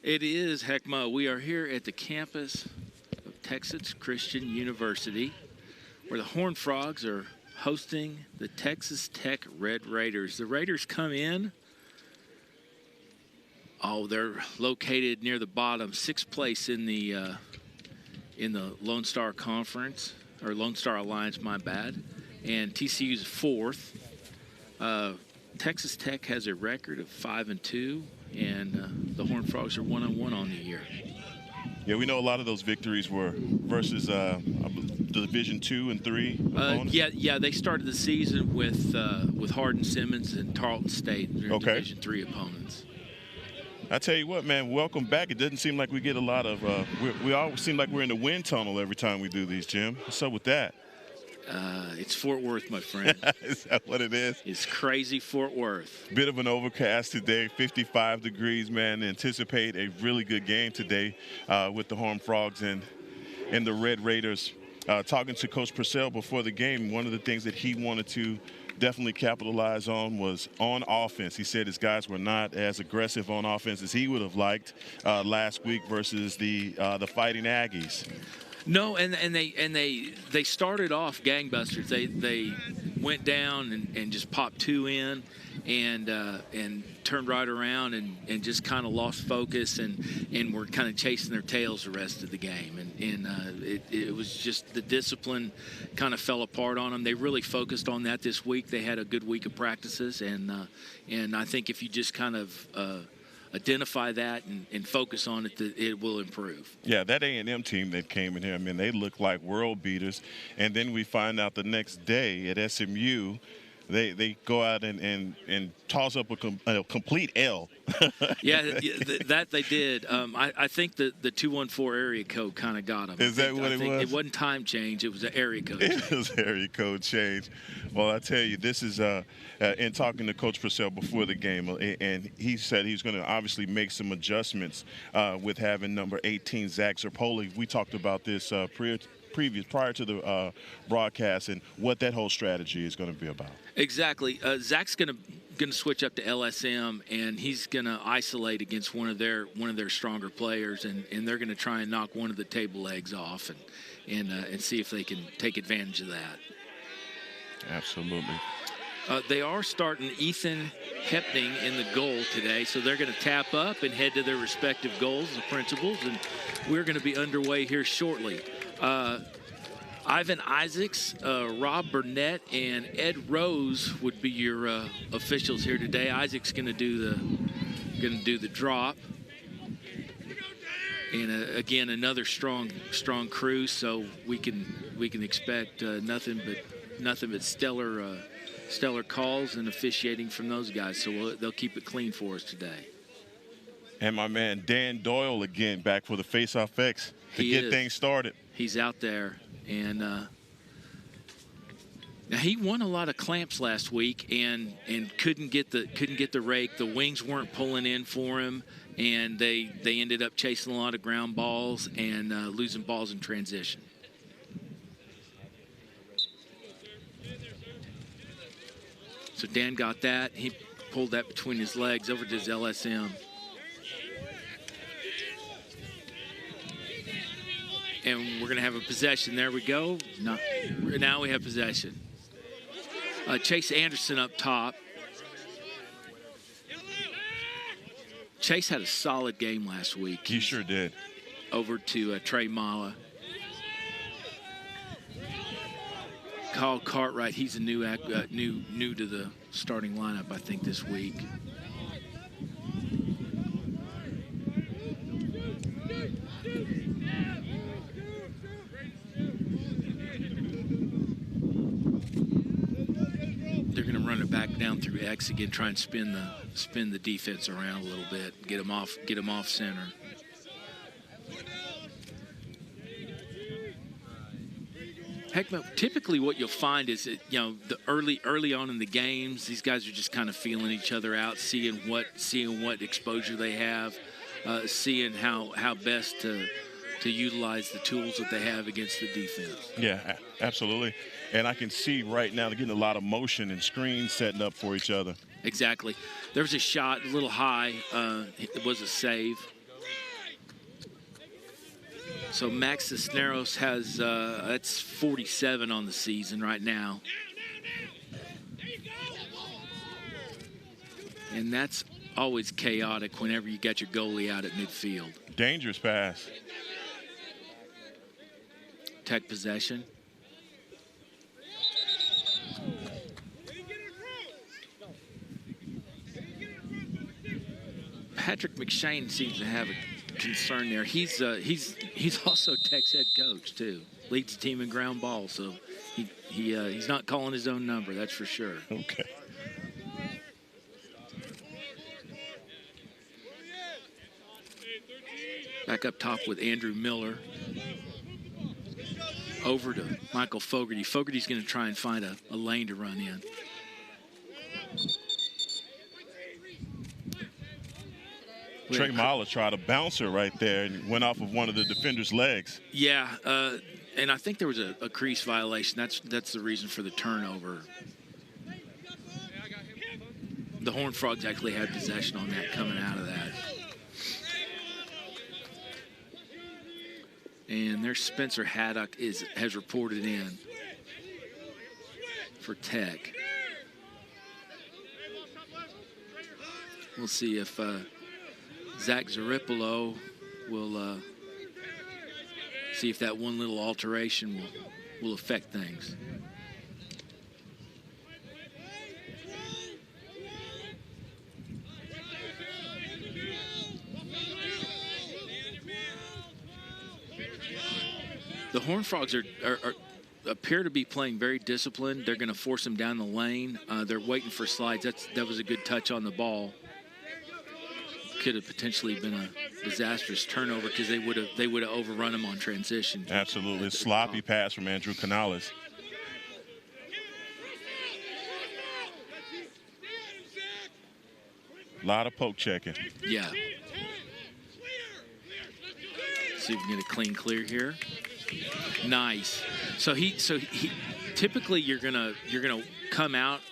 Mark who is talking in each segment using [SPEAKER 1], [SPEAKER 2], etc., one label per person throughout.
[SPEAKER 1] It is, Heckma. We are here at the campus of Texas Christian University, where the Horned Frogs are hosting the Texas Tech Red Raiders. The Raiders come in. Oh, they're located near the bottom, sixth place in the Lone Star Conference, or Lone Star Alliance, my bad. And TCU's fourth. Texas Tech has a record of 5-2, and the Horned Frogs are 1-1 on the year.
[SPEAKER 2] Yeah, we know a lot of those victories were versus Division II and III opponents.
[SPEAKER 1] Yeah, they started the season with Hardin Simmons and Tarleton State, their Division III opponents.
[SPEAKER 2] I tell you what, man, welcome back. It doesn't seem like we get a lot of we all seem like we're in the wind tunnel every time we do these, Jim. What's up with that?
[SPEAKER 1] It's Fort Worth, my friend.
[SPEAKER 2] Is that what it is?
[SPEAKER 1] It's crazy Fort Worth.
[SPEAKER 2] Bit of an overcast today, 55 degrees, man. Anticipate a really good game today with the Horned Frogs and the Red Raiders. Talking to Coach Purcell before the game, one of the things that he wanted to definitely capitalize on was on offense. He said his guys were not as aggressive on offense as he would have liked last week versus the Fighting Aggies.
[SPEAKER 1] No, and they started off gangbusters. They went down and just popped two in and turned right around and just kind of lost focus and were kind of chasing their tails the rest of the game. And it was just the discipline kind of fell apart on them. They really focused on that this week. They had a good week of practices, and I think if you just kind of identify that and focus on it, it will improve.
[SPEAKER 2] Yeah, that A&M team that came in here, I mean, they look like world beaters. And then we find out the next day at SMU, they go out and toss up a complete L.
[SPEAKER 1] Yeah, that they did. I think the 214 area code kind of got them.
[SPEAKER 2] Is that what it was?
[SPEAKER 1] It wasn't time change. It was an area code
[SPEAKER 2] change. It was area code change. Well, I tell you, this is in talking to Coach Purcell before the game, and he said he was going to obviously make some adjustments with having number 18, Zach Zerpoli. We talked about this prior to the broadcast and what that whole strategy is going to be about.
[SPEAKER 1] Exactly. Zach's going to switch up to LSM, and he's going to isolate against one of their stronger players, and they're going to try and knock one of the table legs off and see if they can take advantage of that.
[SPEAKER 2] Absolutely.
[SPEAKER 1] They are starting Ethan Hepning in the goal today, so they're going to tap up and head to their respective goals, the principals, and we're going to be underway here shortly. Ivan Isaacs, Rob Burnett, and Ed Rose would be your officials here today. Isaacs going to do the drop, and again another strong crew. So we can expect nothing but stellar calls and officiating from those guys. So they'll keep it clean for us today.
[SPEAKER 2] And my man Dan Doyle again back for the Face-Off X to get things started.
[SPEAKER 1] He's out there, and now he won a lot of clamps last week and couldn't get the rake. The wings weren't pulling in for him, and they ended up chasing a lot of ground balls and losing balls in transition. So Dan got that. He pulled that between his legs over to his LSM. And we're going to have a possession. There we go. Now we have possession. Chase Anderson up top. Chase had a solid game last week.
[SPEAKER 2] He sure did.
[SPEAKER 1] Over to Trey Mala. Kyle Cartwright, he's a new to the starting lineup, I think, this week. They're going to run it back down through X again, try and spin the defense around a little bit, get them off center. Heck, typically what you'll find is that, the early on in the games, these guys are just kind of feeling each other out, seeing what exposure they have, seeing how best to utilize the tools that they have against the defense.
[SPEAKER 2] Yeah, absolutely. And I can see right now they're getting a lot of motion and screens setting up for each other.
[SPEAKER 1] Exactly. There was a shot a little high. It was a save. So Max Cisneros has that's 47 on the season right now. And that's always chaotic whenever you got your goalie out at midfield.
[SPEAKER 2] Dangerous pass.
[SPEAKER 1] Tech possession. Patrick McShane seems to have a concern there. He's also Tech's head coach too. Leads the team in ground ball, so he's not calling his own number, that's for sure.
[SPEAKER 2] Okay.
[SPEAKER 1] Back up top with Andrew Miller. Over to Michael Fogarty. Fogarty's going to try and find a lane to run in.
[SPEAKER 2] Trey Mahler tried a bouncer right there and went off of one of the defender's legs.
[SPEAKER 1] Yeah, and I think there was a crease violation. That's the reason for the turnover. The Horned Frogs actually had possession on that coming out of that. And there's Spencer Haddock has reported in for Tech. We'll see if Zach Zaripolo will see if that one little alteration will affect things. The Horned Frogs appear to be playing very disciplined. They're going to force them down the lane. They're waiting for slides. That was a good touch on the ball. Could have potentially been a disastrous turnover because they would have overrun them on transition.
[SPEAKER 2] Absolutely. Sloppy pass from Andrew Canales. A lot of poke checking.
[SPEAKER 1] Yeah. See if we can get a clean clear here. Nice. So he typically you're gonna come out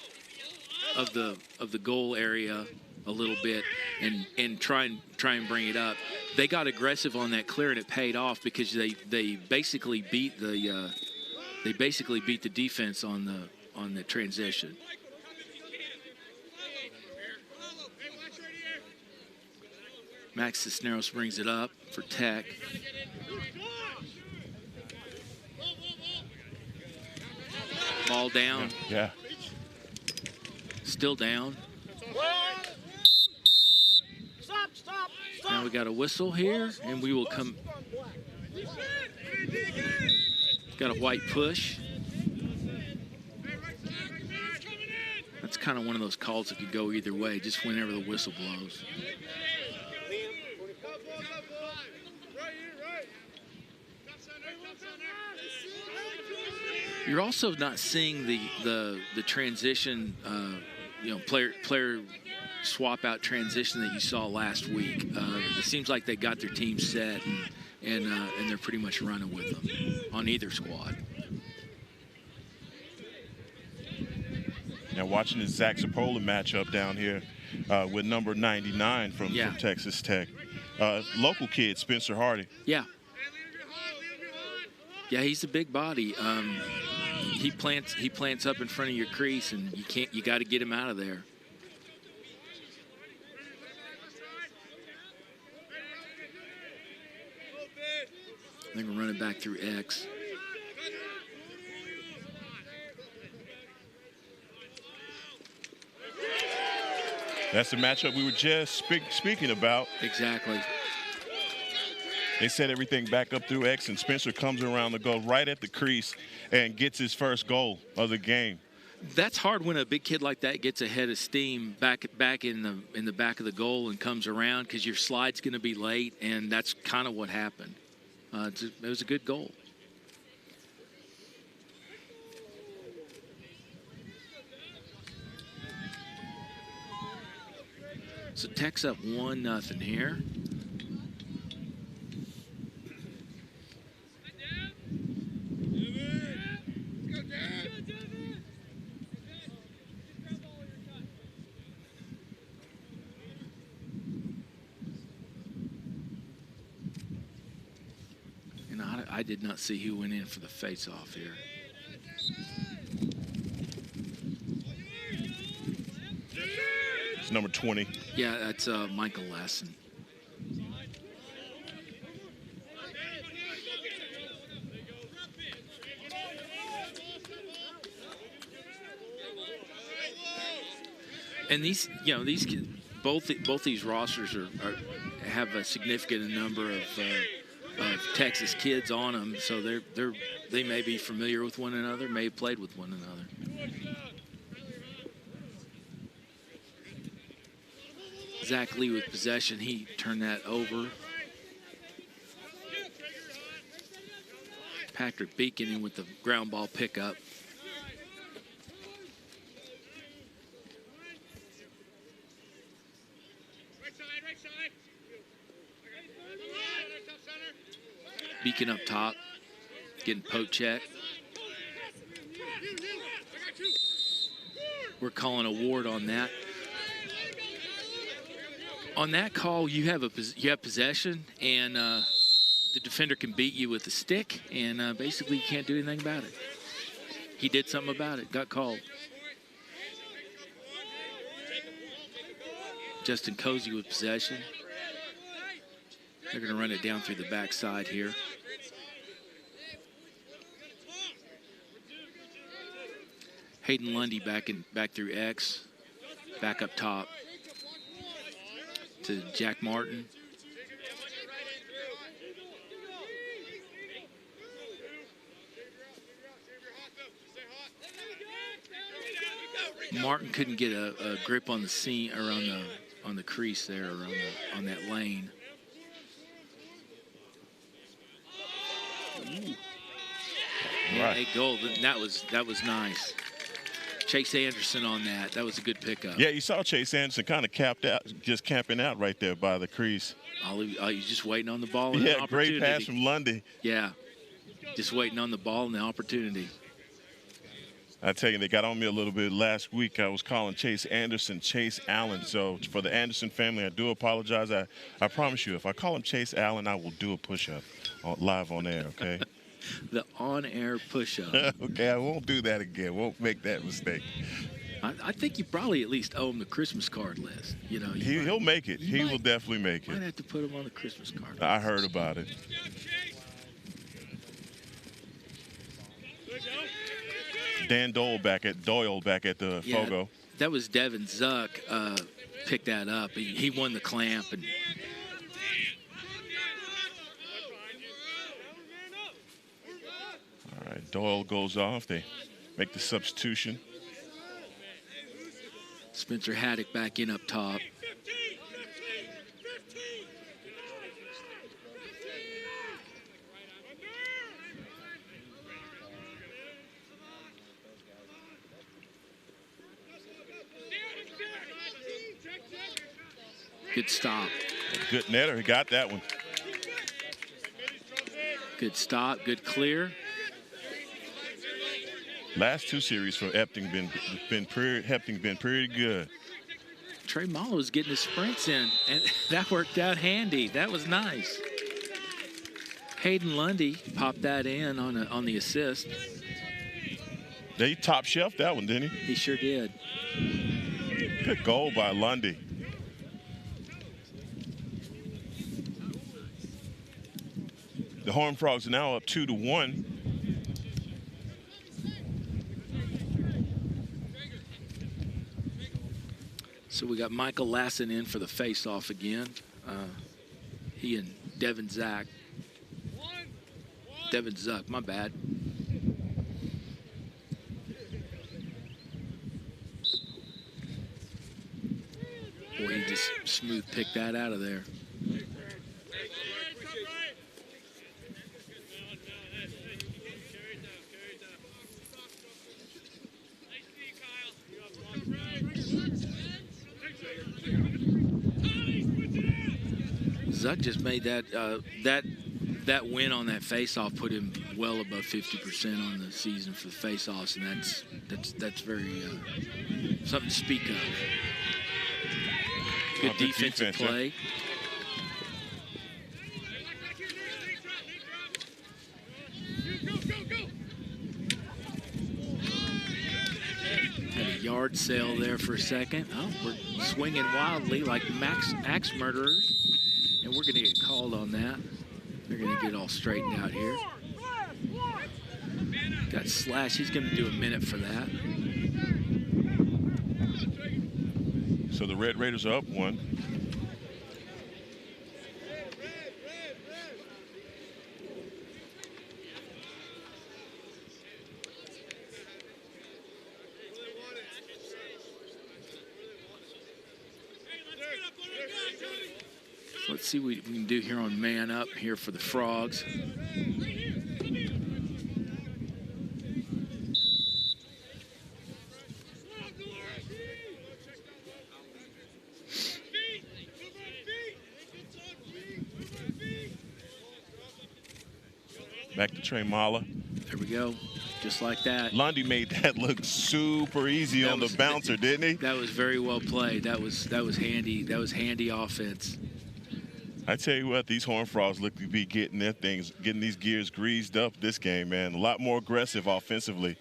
[SPEAKER 1] of the goal area a little bit and try and bring it up. They got aggressive on that clear and it paid off because they basically beat the defense on the transition. Max Cisneros brings it up for Tech. Ball down.
[SPEAKER 2] Yeah.
[SPEAKER 1] Still down. Now we got a whistle here, and we will come. Got a white push. That's kind of one of those calls that could go either way, just whenever the whistle blows. You're also not seeing the transition, player swap out transition that you saw last week. It seems like they got their team set and they're pretty much running with them on either squad.
[SPEAKER 2] Now watching the Zach Zapola matchup down here with number 99 from Texas Tech. Local kid, Spencer Hardy.
[SPEAKER 1] Yeah. Yeah, he's a big body. He plants up in front of your crease, and you got to get him out of there. They're going to run it back through X.
[SPEAKER 2] That's the matchup we were just speaking about.
[SPEAKER 1] Exactly.
[SPEAKER 2] They set everything back up through X, and Spencer comes around the goal right at the crease and gets his first goal of the game.
[SPEAKER 1] That's hard when a big kid like that gets ahead of steam back in the back of the goal and comes around because your slide's going to be late, and that's kind of what happened. It was a good goal. So Tech's up 1-0 here. And did not see who went in for the face-off here.
[SPEAKER 2] It's number 20.
[SPEAKER 1] Yeah, that's Michael Lassen. And these, these kids, both these rosters have a significant number of Texas kids on them, so they may be familiar with one another, may have played with one another. Zach Lee with possession, he turned that over. Patrick Beacon in with the ground ball pickup. Beacon up top, getting poke check. We're calling a ward on that. On that call, you have possession, and the defender can beat you with the stick, and basically you can't do anything about it. He did something about it, got called. Justin Cozy with possession. They're going to run it down through the backside here. Hayden Lundy back through X, back up top to Jack Martin. Martin couldn't get a grip on the seam or on the crease there, or on that lane. Ooh. Yeah,
[SPEAKER 2] Right.
[SPEAKER 1] a goal. That was nice. Chase Anderson on that. That was a good pickup.
[SPEAKER 2] Yeah, you saw Chase Anderson kind of camping out right there by the crease.
[SPEAKER 1] He's just waiting on the ball and
[SPEAKER 2] Yeah,
[SPEAKER 1] an opportunity.
[SPEAKER 2] great pass from Lundy.
[SPEAKER 1] Yeah, just waiting on the ball and the opportunity.
[SPEAKER 2] I tell you, they got on me a little bit last week. I was calling Chase Anderson Chase Allen. So for the Anderson family, I do apologize. I promise you, if I call him Chase Allen, I will do a push-up live on air, okay?
[SPEAKER 1] The on-air push-up.
[SPEAKER 2] Okay, I won't do that again. Won't make that mistake.
[SPEAKER 1] I think you probably at least owe him the Christmas card list.
[SPEAKER 2] He'll make it. He will definitely make
[SPEAKER 1] Might
[SPEAKER 2] it.
[SPEAKER 1] have to put him on the Christmas card.
[SPEAKER 2] I heard about it. Dan Doyle back at the Fogo.
[SPEAKER 1] That was Devin Zuck picked that up. He won the clamp. And
[SPEAKER 2] all right, Doyle goes off. They make the substitution.
[SPEAKER 1] Spencer Haddock back in up top. Good stop.
[SPEAKER 2] Good netter. He got that one.
[SPEAKER 1] Good stop. Good clear.
[SPEAKER 2] Last two series for Epting been pretty good.
[SPEAKER 1] Trey Mallow's getting his sprints in, and that worked out handy. That was nice. Hayden Lundy popped that in on the assist.
[SPEAKER 2] He top shelved that one, didn't he?
[SPEAKER 1] He sure did.
[SPEAKER 2] Good goal by Lundy. The Horned Frogs are now up 2-1.
[SPEAKER 1] So we got Michael Lassen in for the face-off again. He and Devin Zuck, my bad. Boy, he just smooth picked that out of there. Zuck just made that win on that face-off put him well above 50% on the season for the face-offs, and that's very something to speak of. Good defensive play. yard sale there for a second. Oh, we're swinging wildly like axe murderers, and we're going to get called on that. They're going to get all straightened out here. Got Slash. He's going to do a minute for that.
[SPEAKER 2] So the Red Raiders are up 1.
[SPEAKER 1] Let's see what we can do here on man up here for the Frogs.
[SPEAKER 2] Back to Trey Mala.
[SPEAKER 1] There we go. Just like that.
[SPEAKER 2] Lundy made that look super easy on the bouncer, didn't he?
[SPEAKER 1] That was very well played. That was handy. That was handy offense.
[SPEAKER 2] I tell you what, these Horned Frogs look to be getting these gears greased up this game, man. A lot more aggressive offensively.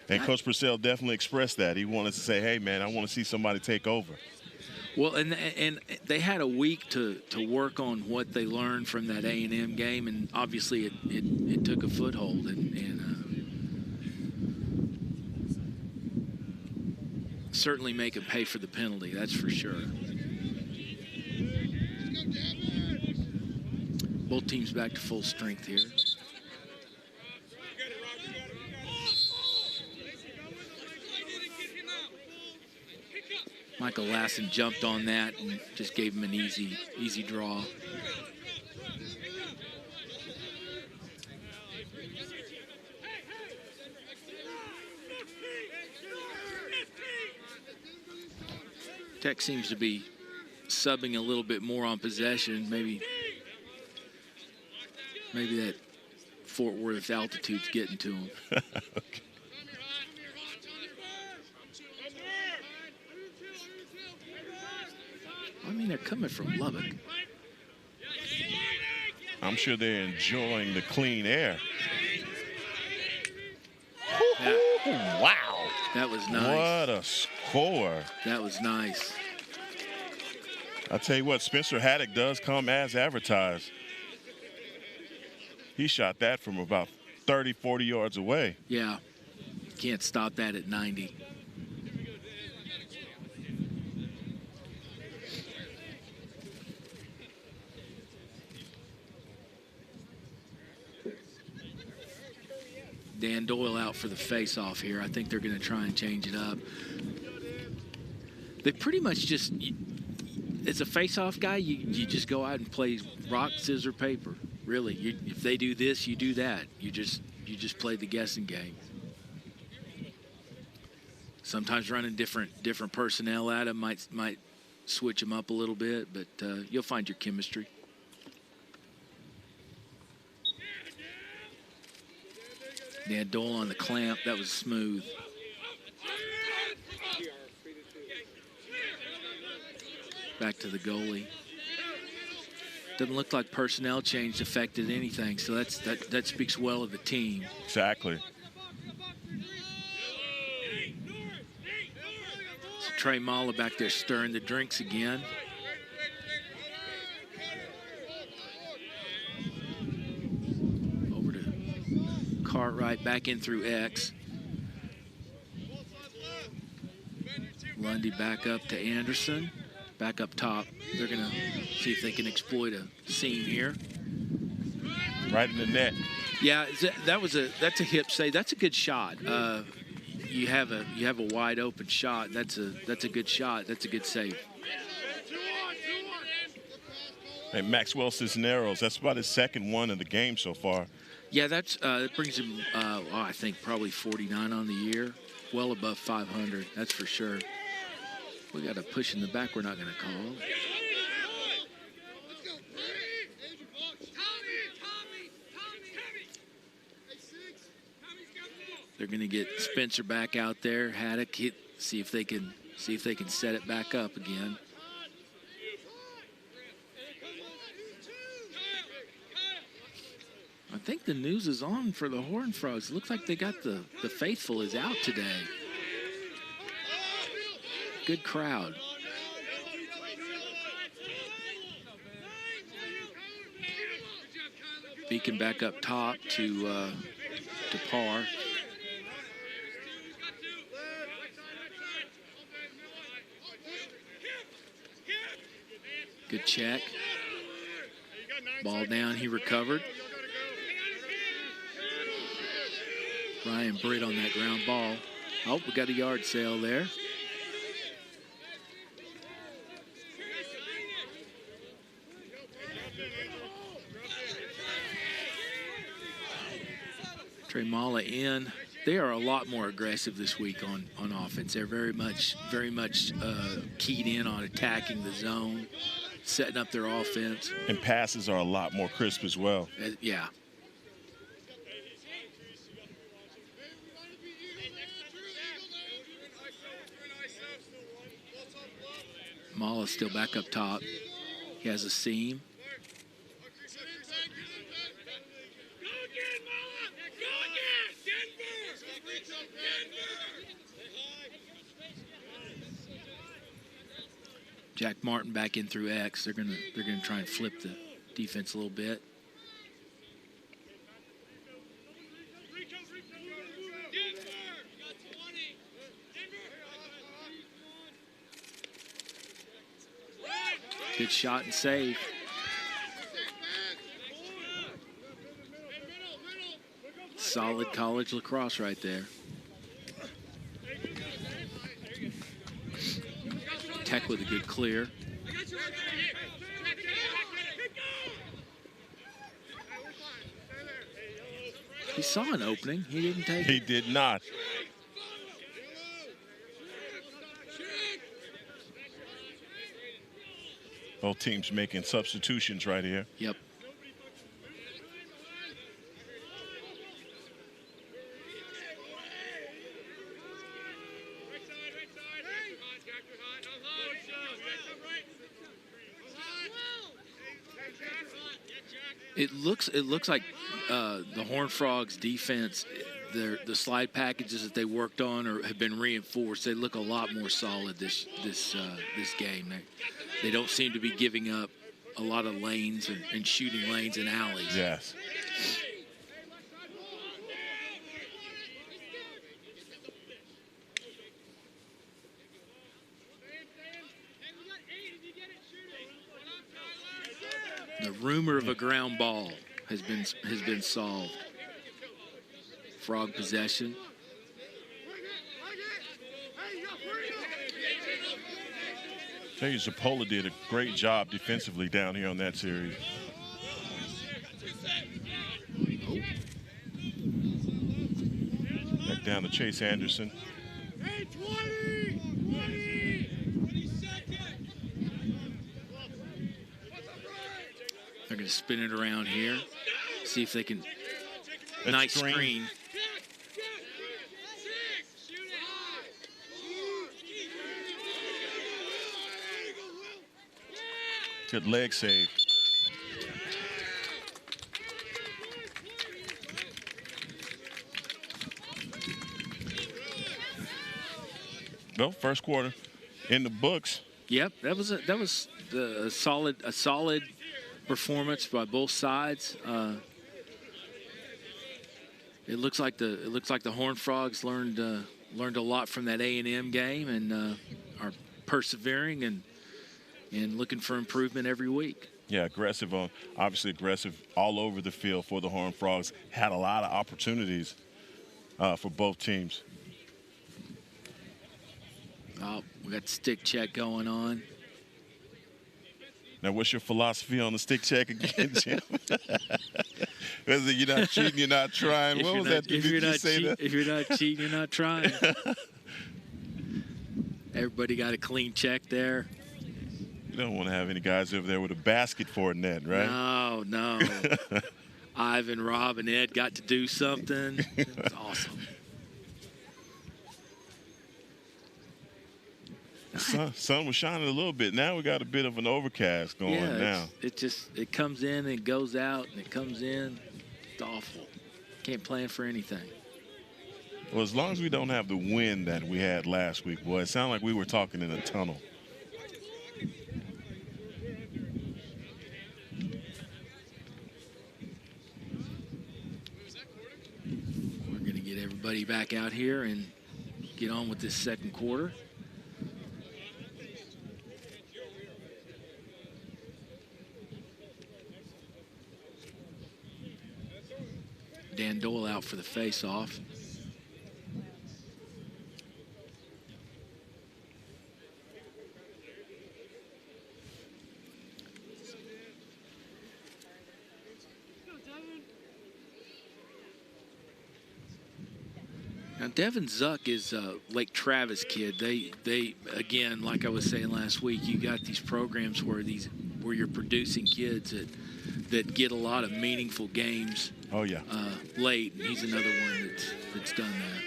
[SPEAKER 2] And Coach Purcell definitely expressed that. He wanted to say, hey, man, I want to see somebody take over.
[SPEAKER 1] Well, and they had a week to work on what they learned from that A&M game, and obviously it took a foothold. And certainly make it pay for the penalty, that's for sure. Both teams back to full strength here. Michael Lassen jumped on that and just gave him an easy draw. Tech seems to be subbing a little bit more on possession. Maybe that Fort Worth altitude's getting to them.
[SPEAKER 2] Okay.
[SPEAKER 1] I mean, they're coming from Lubbock.
[SPEAKER 2] I'm sure they're enjoying the clean air. Wow.
[SPEAKER 1] That was nice.
[SPEAKER 2] What a score.
[SPEAKER 1] That was nice.
[SPEAKER 2] I'll tell you what, Spencer Haddock does come as advertised. He shot that from about 30, 40 yards away.
[SPEAKER 1] Yeah. Can't stop that at 90. Dan Doyle out for the face-off here. I think they're going to try and change it up. They pretty much just, as a face-off guy, you just go out and play rock, scissors, paper. Really, if they do this, you do that. You just play the guessing game. Sometimes running different personnel at them might switch them up a little bit, but you'll find your chemistry. Dan Doyle on the clamp. That was smooth. Back to the goalie. Doesn't look like personnel change affected anything, so that speaks well of the team.
[SPEAKER 2] Exactly.
[SPEAKER 1] So Trey Mala back there stirring the drinks again. Over to Cartwright, back in through X. Lundy back up to Anderson. Back up top. They're going to see if they can exploit a seam here.
[SPEAKER 2] Right in the net.
[SPEAKER 1] Yeah, that's a hip save. That's a good shot. You have a wide open shot. That's a good shot. That's a good save.
[SPEAKER 2] And Maxwell Cisneros, that's about his second one of the game so far.
[SPEAKER 1] Yeah, that brings him, I think, probably 49 on the year. Well above 500, that's for sure. We got a push in the back we're not going to call. They're going to get Spencer back out there. Haddock, see if they can set it back up again. I think the news is on for the Horned Frogs. It looks like they got the faithful is out today. good crowd. Beacon back up top to Parr. Good check. Ball down, he recovered. Ryan Britt on that ground ball. Oh, we got a yard sale there. Trey Mala in. They are a lot more aggressive this week on offense. They're very much keyed in on attacking the zone, setting up their offense.
[SPEAKER 2] And passes are a lot more crisp as well.
[SPEAKER 1] Yeah. Mala still back up top. He has a seam. Jack Martin back in through X. They're gonna try and flip the defense a little bit. Good shot and save. Solid college lacrosse right there. Tech with a good clear. He saw an opening. He didn't take it.
[SPEAKER 2] He did not. Both teams making substitutions right here.
[SPEAKER 1] Yep. It looks like the Horned Frogs defense, the slide packages that they worked on have been reinforced. They look a lot more solid this game. They don't seem to be giving up a lot of lanes and shooting lanes and alleys.
[SPEAKER 2] Yes.
[SPEAKER 1] The rumor of a ground ball has been solved. Frog possession.
[SPEAKER 2] I tell you, Zapola did a great job defensively down here on that series. Back down to Chase Anderson.
[SPEAKER 1] They're going to spin it around here. See if they can. Nice screen.
[SPEAKER 2] Good leg save. Well, first quarter in the books.
[SPEAKER 1] Yep, that was a solid performance by both sides. It looks like the Horned Frogs learned a lot from that A&M game and are persevering and looking for improvement every week.
[SPEAKER 2] Yeah, aggressive obviously aggressive all over the field for the Horned Frogs. Had a lot of opportunities for both teams.
[SPEAKER 1] Oh, we got the stick check going on.
[SPEAKER 2] Now, what's your philosophy on the stick check again, Jim? Was it you're not cheating, you're not trying? What was that?
[SPEAKER 1] If you're not cheating, you're not trying. Everybody got a clean check there.
[SPEAKER 2] You don't want to have any guys over there with a basket for a net, right?
[SPEAKER 1] No. Ivan, Rob, and Ed got to do something. It was awesome.
[SPEAKER 2] Sun was shining a little bit. Now we got a bit of an overcast going now.
[SPEAKER 1] It comes in and goes out, and it comes in. It's awful. Can't plan for anything.
[SPEAKER 2] Well, as long as we don't have the wind that we had last week, boy, it sounded like we were talking in a tunnel.
[SPEAKER 1] We're going to get everybody back out here and get on with this second quarter. Dan Doyle out for the face-off. Now, Devin Zuck is a Lake Travis kid. They again, like I was saying last week, you got these programs where you're producing kids that get a lot of meaningful games.
[SPEAKER 2] Oh yeah.
[SPEAKER 1] Late, and he's another one that's done that.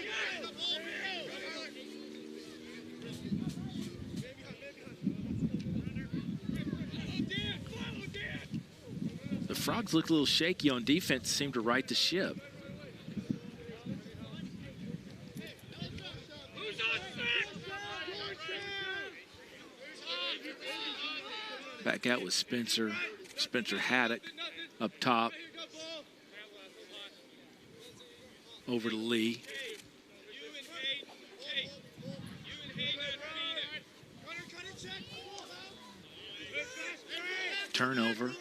[SPEAKER 1] The Frogs look a little shaky on defense, seem to right the ship. Back out with Spencer Haddock up top. Over to Lee. Turnover.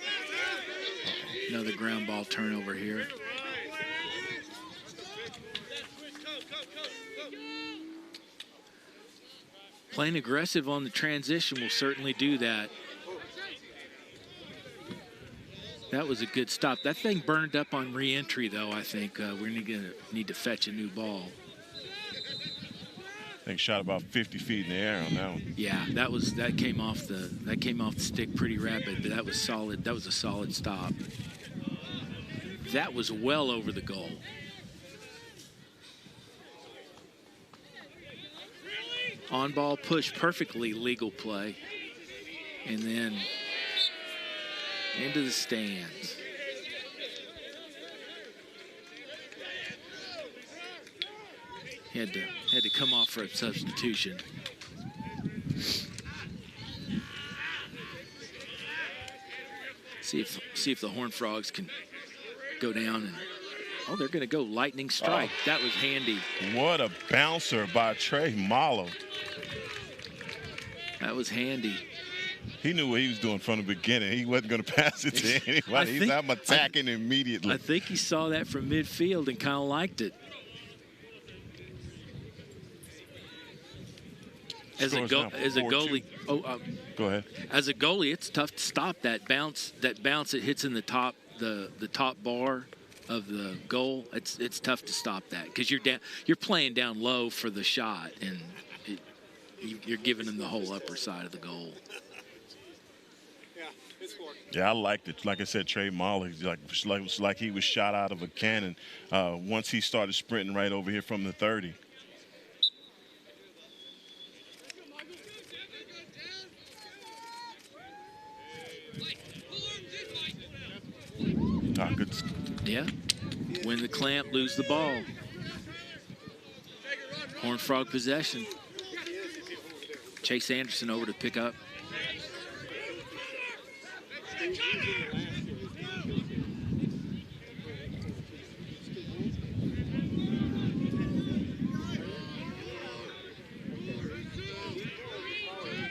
[SPEAKER 1] Another ground ball turnover here. Playing aggressive on the transition will certainly do that. That was a good stop. That thing burned up on re-entry, though. I think we're going to need to fetch a new ball.
[SPEAKER 2] I think shot about 50 feet in the air on that one.
[SPEAKER 1] Yeah, that came off the stick pretty rapid, but that was solid. That was a solid stop. That was well over the goal. On ball push, perfectly legal play, and then into the stands. He had to come off for a substitution. See if the Horned Frogs can go down and they're going to go lightning strike. Oh. That was handy.
[SPEAKER 2] What a bouncer by Trey Malo.
[SPEAKER 1] That was handy.
[SPEAKER 2] He knew what he was doing from the beginning. He wasn't going to pass it to anybody. He's attacking immediately.
[SPEAKER 1] I think he saw that from midfield and kind of liked it. As a goalie,
[SPEAKER 2] go ahead.
[SPEAKER 1] As a goalie, it's tough to stop that bounce. That bounce that hits in the top bar of the goal. It's tough to stop that because you're playing down low for the shot, and you're giving them the whole upper side of the goal.
[SPEAKER 2] Yeah, I liked it. Like I said, Trey Mahler, like he was shot out of a cannon once he started sprinting right over here from the 30. Good.
[SPEAKER 1] Yeah. Win the clamp, lose the ball. Horned Frog possession. Chase Anderson over to pick up.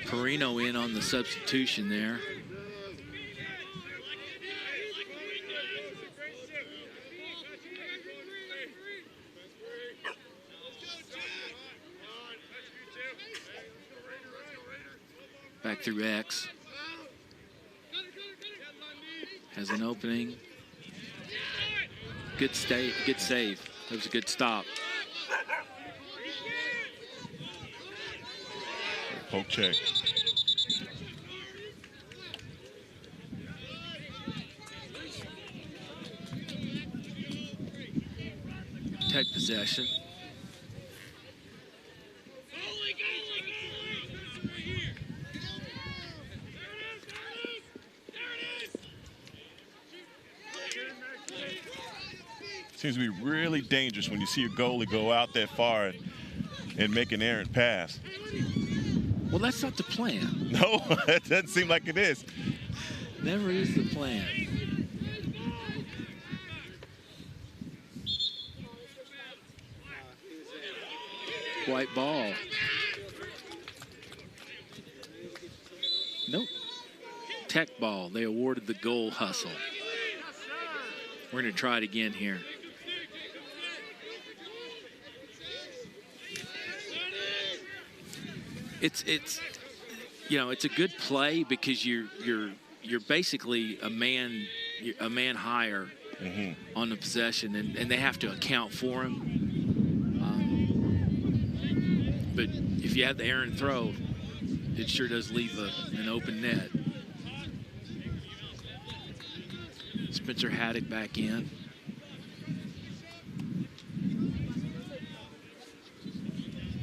[SPEAKER 1] Perino in on the substitution there. Back through X. Has an opening. Good save. That was a good stop.
[SPEAKER 2] Poke check.
[SPEAKER 1] Tech possession.
[SPEAKER 2] Seems to be really dangerous when you see a goalie go out that far and make an errant pass.
[SPEAKER 1] Well, that's not the plan.
[SPEAKER 2] No, that doesn't seem like it is.
[SPEAKER 1] Never is the plan. White ball. Nope. Tech ball. They awarded the goal hustle. We're going to try it again here. It's it's a good play because you're basically a man higher on the possession, and they have to account for him. But if you have the errant throw, it sure does leave an open net. Spencer Haddock back in.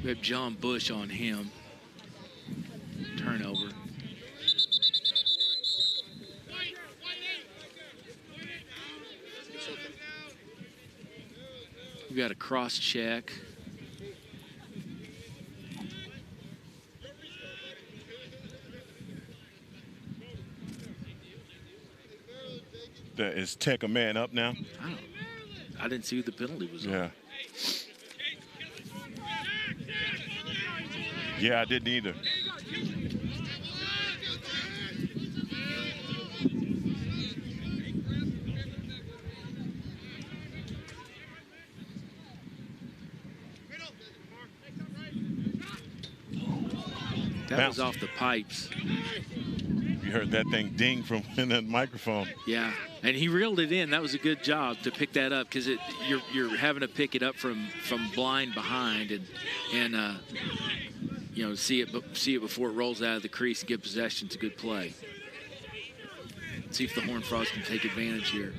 [SPEAKER 1] We have John Bush on him. Turnover. We got a cross check.
[SPEAKER 2] Is Tech a man up now?
[SPEAKER 1] I didn't see who the penalty was
[SPEAKER 2] on.
[SPEAKER 1] Yeah.
[SPEAKER 2] Yeah, I didn't either.
[SPEAKER 1] That was off the pipes.
[SPEAKER 2] You heard that thing ding from in that microphone.
[SPEAKER 1] Yeah, and he reeled it in. That was a good job to pick that up because you're having to pick it up from blind behind and see it before it rolls out of the crease and get possession. It's a good play. See if the Horned Frogs can take advantage here.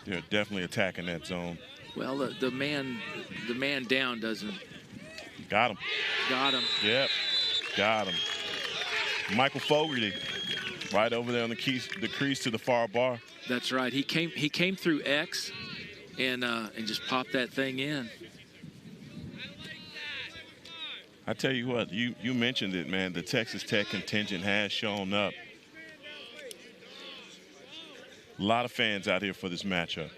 [SPEAKER 2] They're definitely attacking that zone.
[SPEAKER 1] Well, the man down doesn't.
[SPEAKER 2] Got him.
[SPEAKER 1] Got him.
[SPEAKER 2] Yep. Got him. Michael Fogarty, right over there on the crease to the far bar.
[SPEAKER 1] That's right. He came through X, and just popped that thing in.
[SPEAKER 2] I tell you what, you mentioned it, man. The Texas Tech contingent has shown up. A lot of fans out here for this matchup.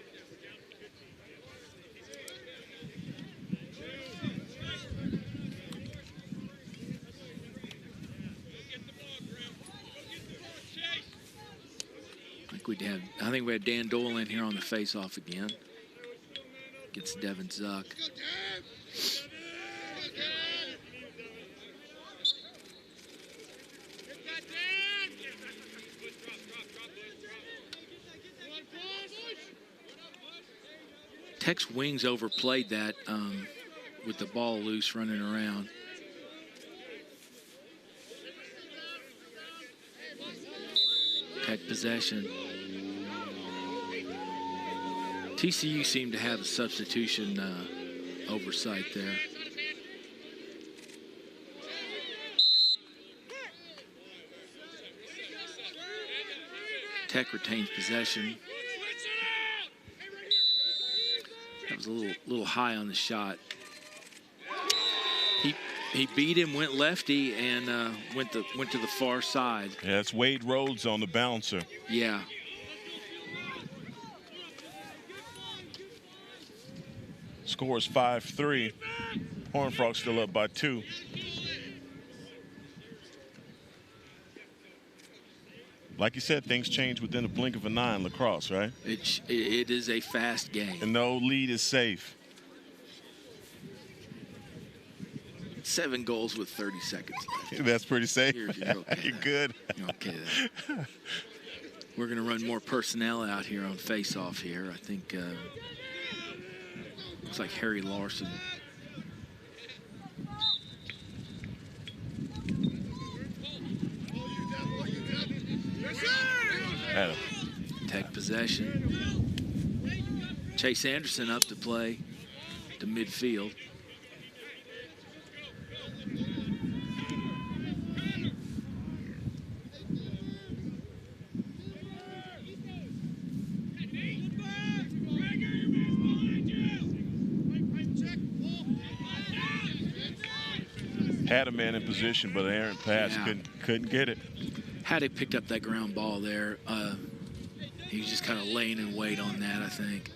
[SPEAKER 1] I think we had Dan Doyle in here on the face-off again. Gets Devin Zuck. Tech's wings overplayed that with the ball loose running around. Tech possession. TCU seemed to have a substitution oversight there. Tech retains possession. That was a little high on the shot. He beat him, went lefty, and went to the far side.
[SPEAKER 2] Yeah, that's Wade Rhodes on the bouncer.
[SPEAKER 1] Yeah.
[SPEAKER 2] Score is 5-3. Horned Frogs still up by 2. Like you said, things change within a blink of an eye in lacrosse, right?
[SPEAKER 1] It is a fast game.
[SPEAKER 2] And no lead is safe.
[SPEAKER 1] 7 goals with 30 seconds left.
[SPEAKER 2] That's pretty safe.
[SPEAKER 1] You're okay.
[SPEAKER 2] You're good.
[SPEAKER 1] You're okay there. We're going to run more personnel out here on face-off here. I think looks like Harry Larson.
[SPEAKER 2] Adam.
[SPEAKER 1] Tech possession. Chase Anderson up to play to midfield.
[SPEAKER 2] had a man in position, but an errant pass couldn't get it.
[SPEAKER 1] Had he picked up that ground ball there, he was just kind of laying in wait on that, I think.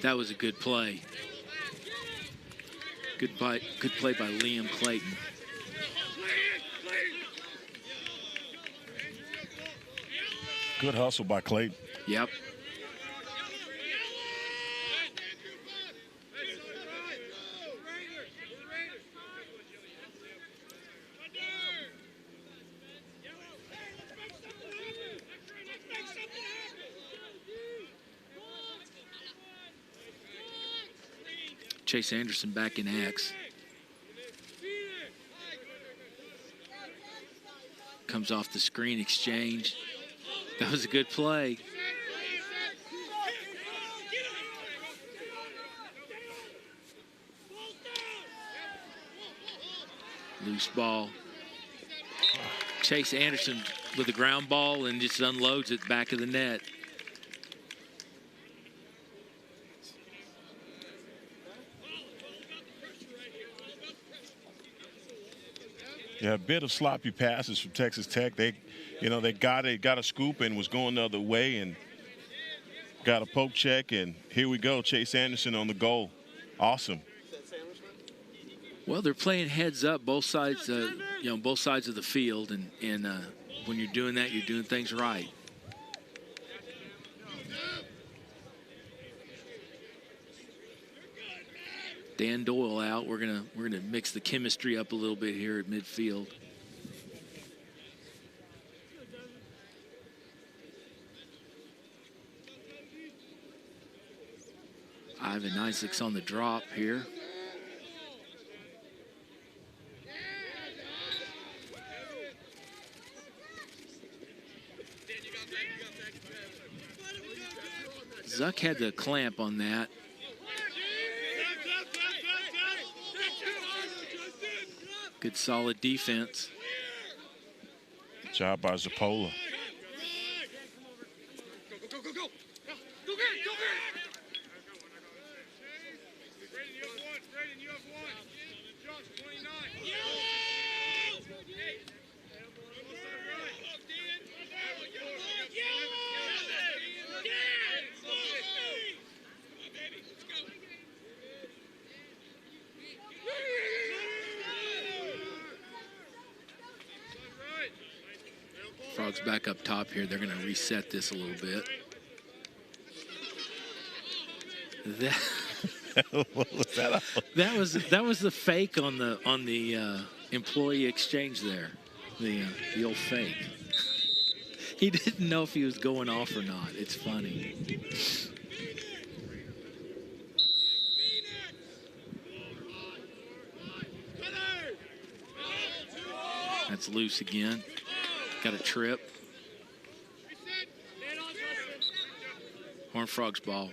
[SPEAKER 1] That was a good play. Good play by Liam Clayton.
[SPEAKER 2] Good hustle by Clayton.
[SPEAKER 1] Yep. Chase Anderson back in X. Comes off the screen exchange. That was a good play. Loose ball. Chase Anderson with the ground ball and just unloads it back of the net.
[SPEAKER 2] Yeah, a bit of sloppy passes from Texas Tech. They got a scoop and was going the other way and got a poke check, and here we go. Chase Anderson on the goal. Awesome.
[SPEAKER 1] Well, they're playing heads up, both sides, both sides of the field, and when you're doing that, you're doing things right. Dan Doyle out. We're gonna mix the chemistry up a little bit here at midfield. Ivan Isaac's on the drop here. Zuck had the clamp on that. Good solid defense.
[SPEAKER 2] Good job by Zappola.
[SPEAKER 1] Frogs back up top here. They're going to reset this a little bit. That was the fake on the employee exchange there. The old fake. He didn't know if he was going off or not. It's funny. That's loose again. Got a trip. Horned Frogs ball.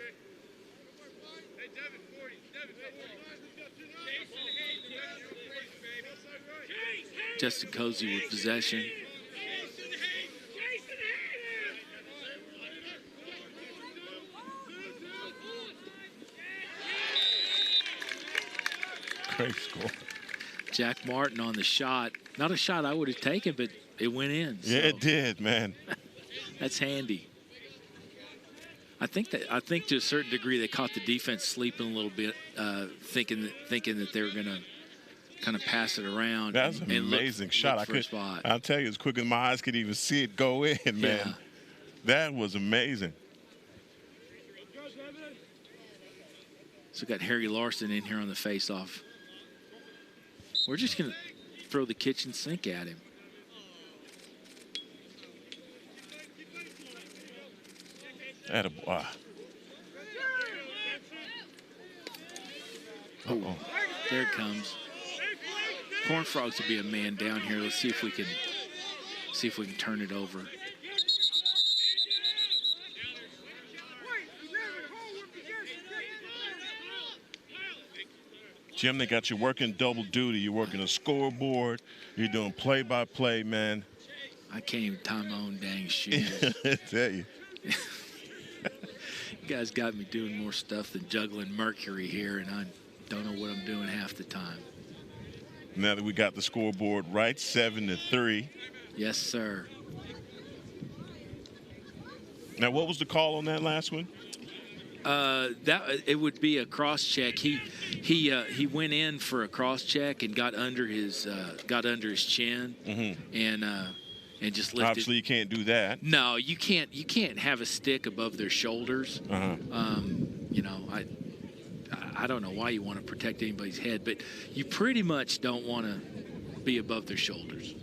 [SPEAKER 1] Justin Cozy with possession.
[SPEAKER 2] Great score.
[SPEAKER 1] Jack Martin on the shot. Not a shot I would have taken, but it went in. So.
[SPEAKER 2] Yeah, it did, man.
[SPEAKER 1] That's handy. I think to a certain degree they caught the defense sleeping a little bit, thinking that they were going to kind of pass it around.
[SPEAKER 2] That's an amazing shot. I'll tell you, as quick as my eyes could even see it go in, man. Yeah. That was amazing.
[SPEAKER 1] So got Harry Larson in here on the face-off. We're just going to throw the kitchen sink at him.
[SPEAKER 2] Attaboy.
[SPEAKER 1] Oh, there it comes. Horned Frogs will be a man down here. Let's see if we can turn it over.
[SPEAKER 2] Jim, they got you working double duty. You're working a scoreboard. You're doing play-by-play, man.
[SPEAKER 1] I can't even tie my own dang shoes.
[SPEAKER 2] I tell you.
[SPEAKER 1] You guys got me doing more stuff than juggling mercury here, and I don't know what I'm doing half the time.
[SPEAKER 2] Now that we got the scoreboard right, 7-3.
[SPEAKER 1] Yes, sir.
[SPEAKER 2] Now, what was the call on that last one?
[SPEAKER 1] That it would be a cross check. He went in for a cross check and got under his chin, and just lifted.
[SPEAKER 2] Obviously, you can't do that.
[SPEAKER 1] No, you can't. You can't have a stick above their shoulders. You know, I don't know why you want to protect anybody's head, but you pretty much don't want to be above their shoulders.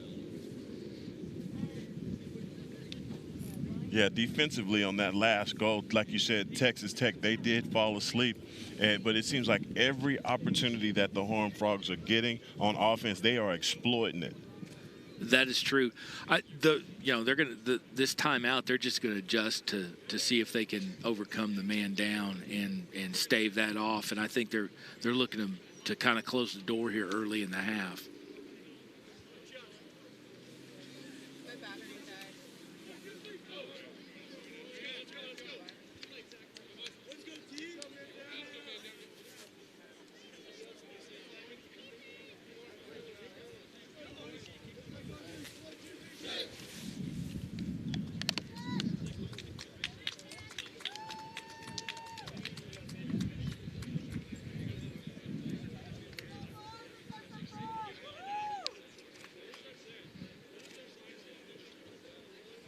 [SPEAKER 2] Yeah, defensively on that last goal, like you said, Texas Tech, they did fall asleep. But it seems like every opportunity that the Horned Frogs are getting on offense, they are exploiting it.
[SPEAKER 1] That is true. They're gonna this time out. They're just going to adjust to see if they can overcome the man down and stave that off. And I think they're looking to kind of close the door here early in the half.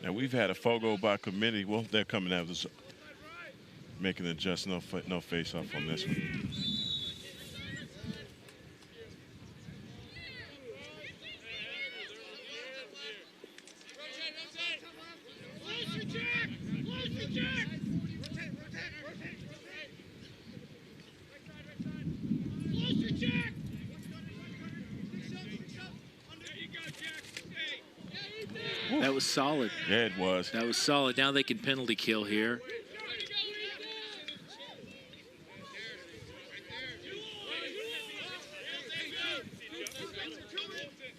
[SPEAKER 2] Now, we've had a FOGO by committee. Well, they're coming out of this, making an adjustment. No face-off on this one.
[SPEAKER 1] That was solid.
[SPEAKER 2] Yeah, it was.
[SPEAKER 1] That was solid. Now they can penalty kill here.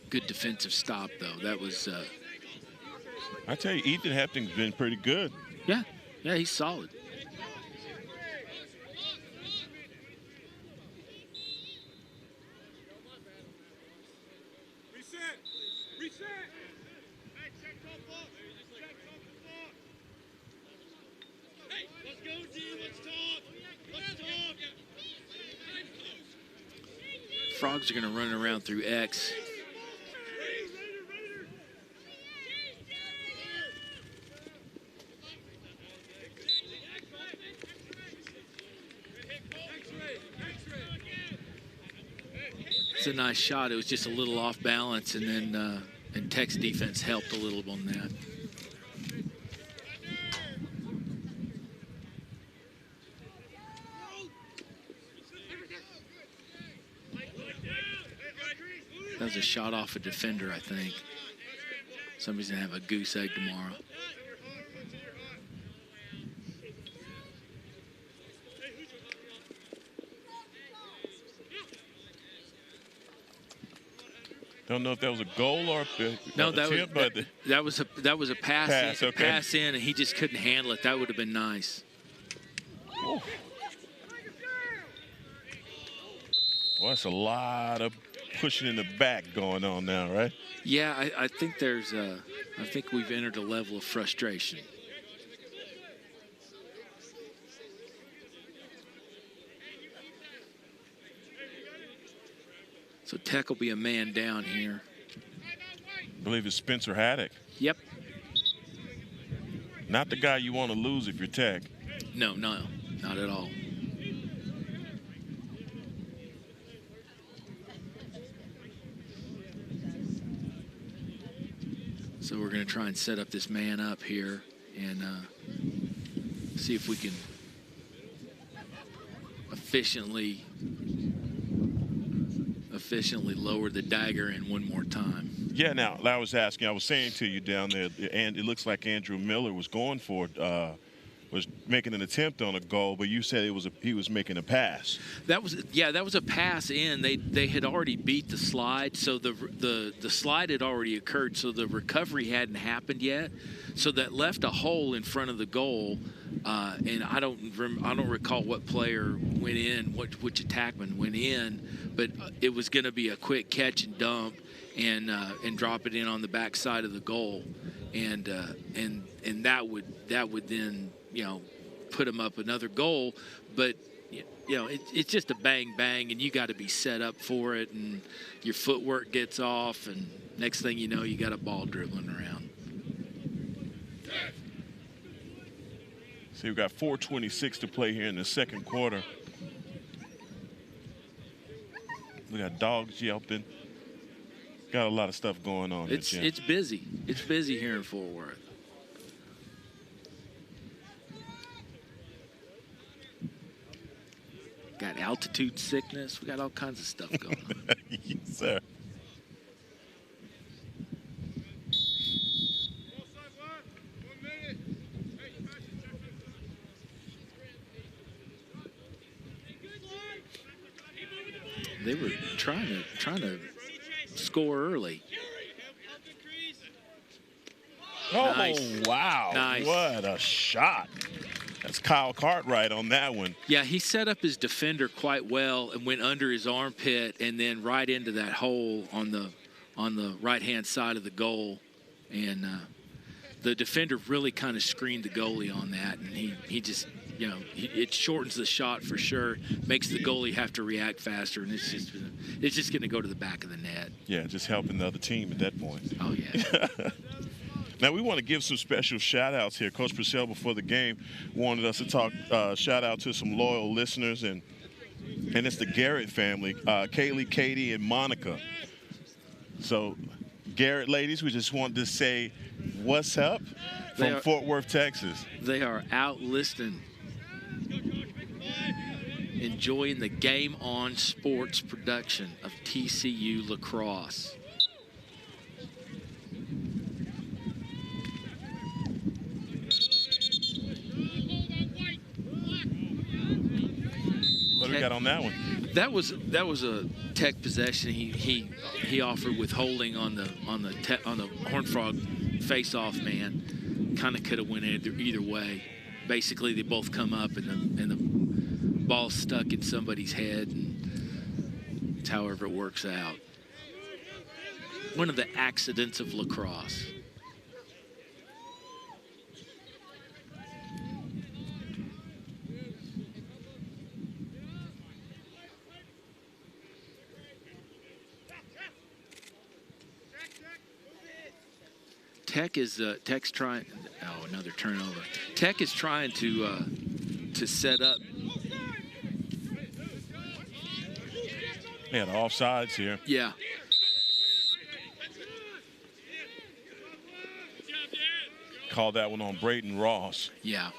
[SPEAKER 1] Good defensive stop, though. That was.
[SPEAKER 2] I tell you, Ethan Hepting's been pretty good.
[SPEAKER 1] Yeah, he's solid. Frogs are going to run around through X. It's a nice shot. It was just a little off balance, and then and Tech's defense helped a little on that. That was a shot off a defender, I think. Somebody's going to have a goose egg tomorrow.
[SPEAKER 2] Don't know if that was a goal or
[SPEAKER 1] no,
[SPEAKER 2] that was
[SPEAKER 1] a pass. Pass in, and he just couldn't handle it. That would have been nice.
[SPEAKER 2] Ooh. Well, that's a lot of pushing in the back going on now, right?
[SPEAKER 1] Yeah, I think I think we've entered a level of frustration. So Tech will be a man down here.
[SPEAKER 2] I believe it's Spencer Haddock.
[SPEAKER 1] Yep.
[SPEAKER 2] Not the guy you want to lose if you're Tech.
[SPEAKER 1] No, not at all. So we're going to try and set up this man up here and see if we can efficiently lower the dagger in one more time.
[SPEAKER 2] Yeah, now, I was saying to you down there, and it looks like Andrew Miller was going for it. was making an attempt on a goal, but you said he was making a pass.
[SPEAKER 1] That was a pass in. They had already beat the slide, so the slide had already occurred, so the recovery hadn't happened yet. So that left a hole in front of the goal, and I don't recall what player went in, which attackman went in, but it was going to be a quick catch and dump, and drop it in on the back side of the goal, and that would then put them up another goal, but it's just a bang bang, and you got to be set up for it, and your footwork gets off, and next thing you know, you got a ball dribbling around.
[SPEAKER 2] So we've got 4:26 to play here in the second quarter. We got dogs yelping. Got a lot of stuff going on.
[SPEAKER 1] It's busy. It's busy here in Fort Worth. Got altitude sickness. We got all kinds of stuff going on.
[SPEAKER 2] Yes, sir.
[SPEAKER 1] They were trying to score early.
[SPEAKER 2] Oh,
[SPEAKER 1] nice.
[SPEAKER 2] Wow.
[SPEAKER 1] Nice.
[SPEAKER 2] What a shot. That's Kyle Cartwright on that one.
[SPEAKER 1] Yeah, he set up his defender quite well and went under his armpit and then right into that hole on the right-hand side of the goal. And the defender really kind of screened the goalie on that, and he just – it shortens the shot for sure, makes the goalie have to react faster, and it's just going to go to the back of the net.
[SPEAKER 2] Yeah, just helping the other team at that point.
[SPEAKER 1] Oh, yeah.
[SPEAKER 2] Now, we want to give some special shout-outs here. Coach Purcell, before the game, wanted us to talk shout-out to some loyal listeners, and it's the Garrett family, Kaylee, Katie, and Monica. So, Garrett ladies, we just wanted to say what's up from Fort Worth, Texas.
[SPEAKER 1] They are out listening, enjoying the Game On Sports production of TCU Lacrosse.
[SPEAKER 2] What do we got on that one?
[SPEAKER 1] That was a Tech possession. He offered withholding on the Horned Frog face-off man. Kind of could have went either way. Basically, they both come up and the ball stuck in somebody's head, and it's however it works out. One of the accidents of lacrosse. Tech's trying. Oh, another turnover. Tech is trying to set up.
[SPEAKER 2] Yeah, the offsides here.
[SPEAKER 1] Yeah.
[SPEAKER 2] Call that one on Braden Ross.
[SPEAKER 1] Yeah.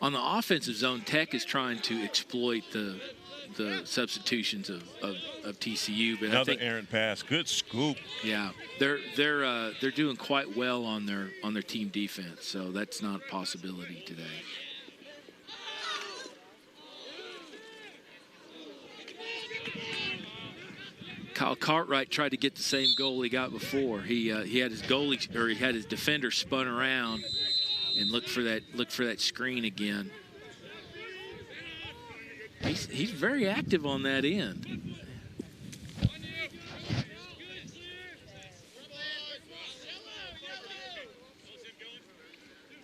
[SPEAKER 1] On the offensive zone, Tech is trying to exploit the substitutions of TCU, but
[SPEAKER 2] Another
[SPEAKER 1] I think,
[SPEAKER 2] errant pass. Good scoop.
[SPEAKER 1] Yeah, they're doing quite well on their team defense, so that's not a possibility today. Kyle Cartwright tried to get the same goal he got before. He had his defender spun around and looked for that screen again. He's very active on that end.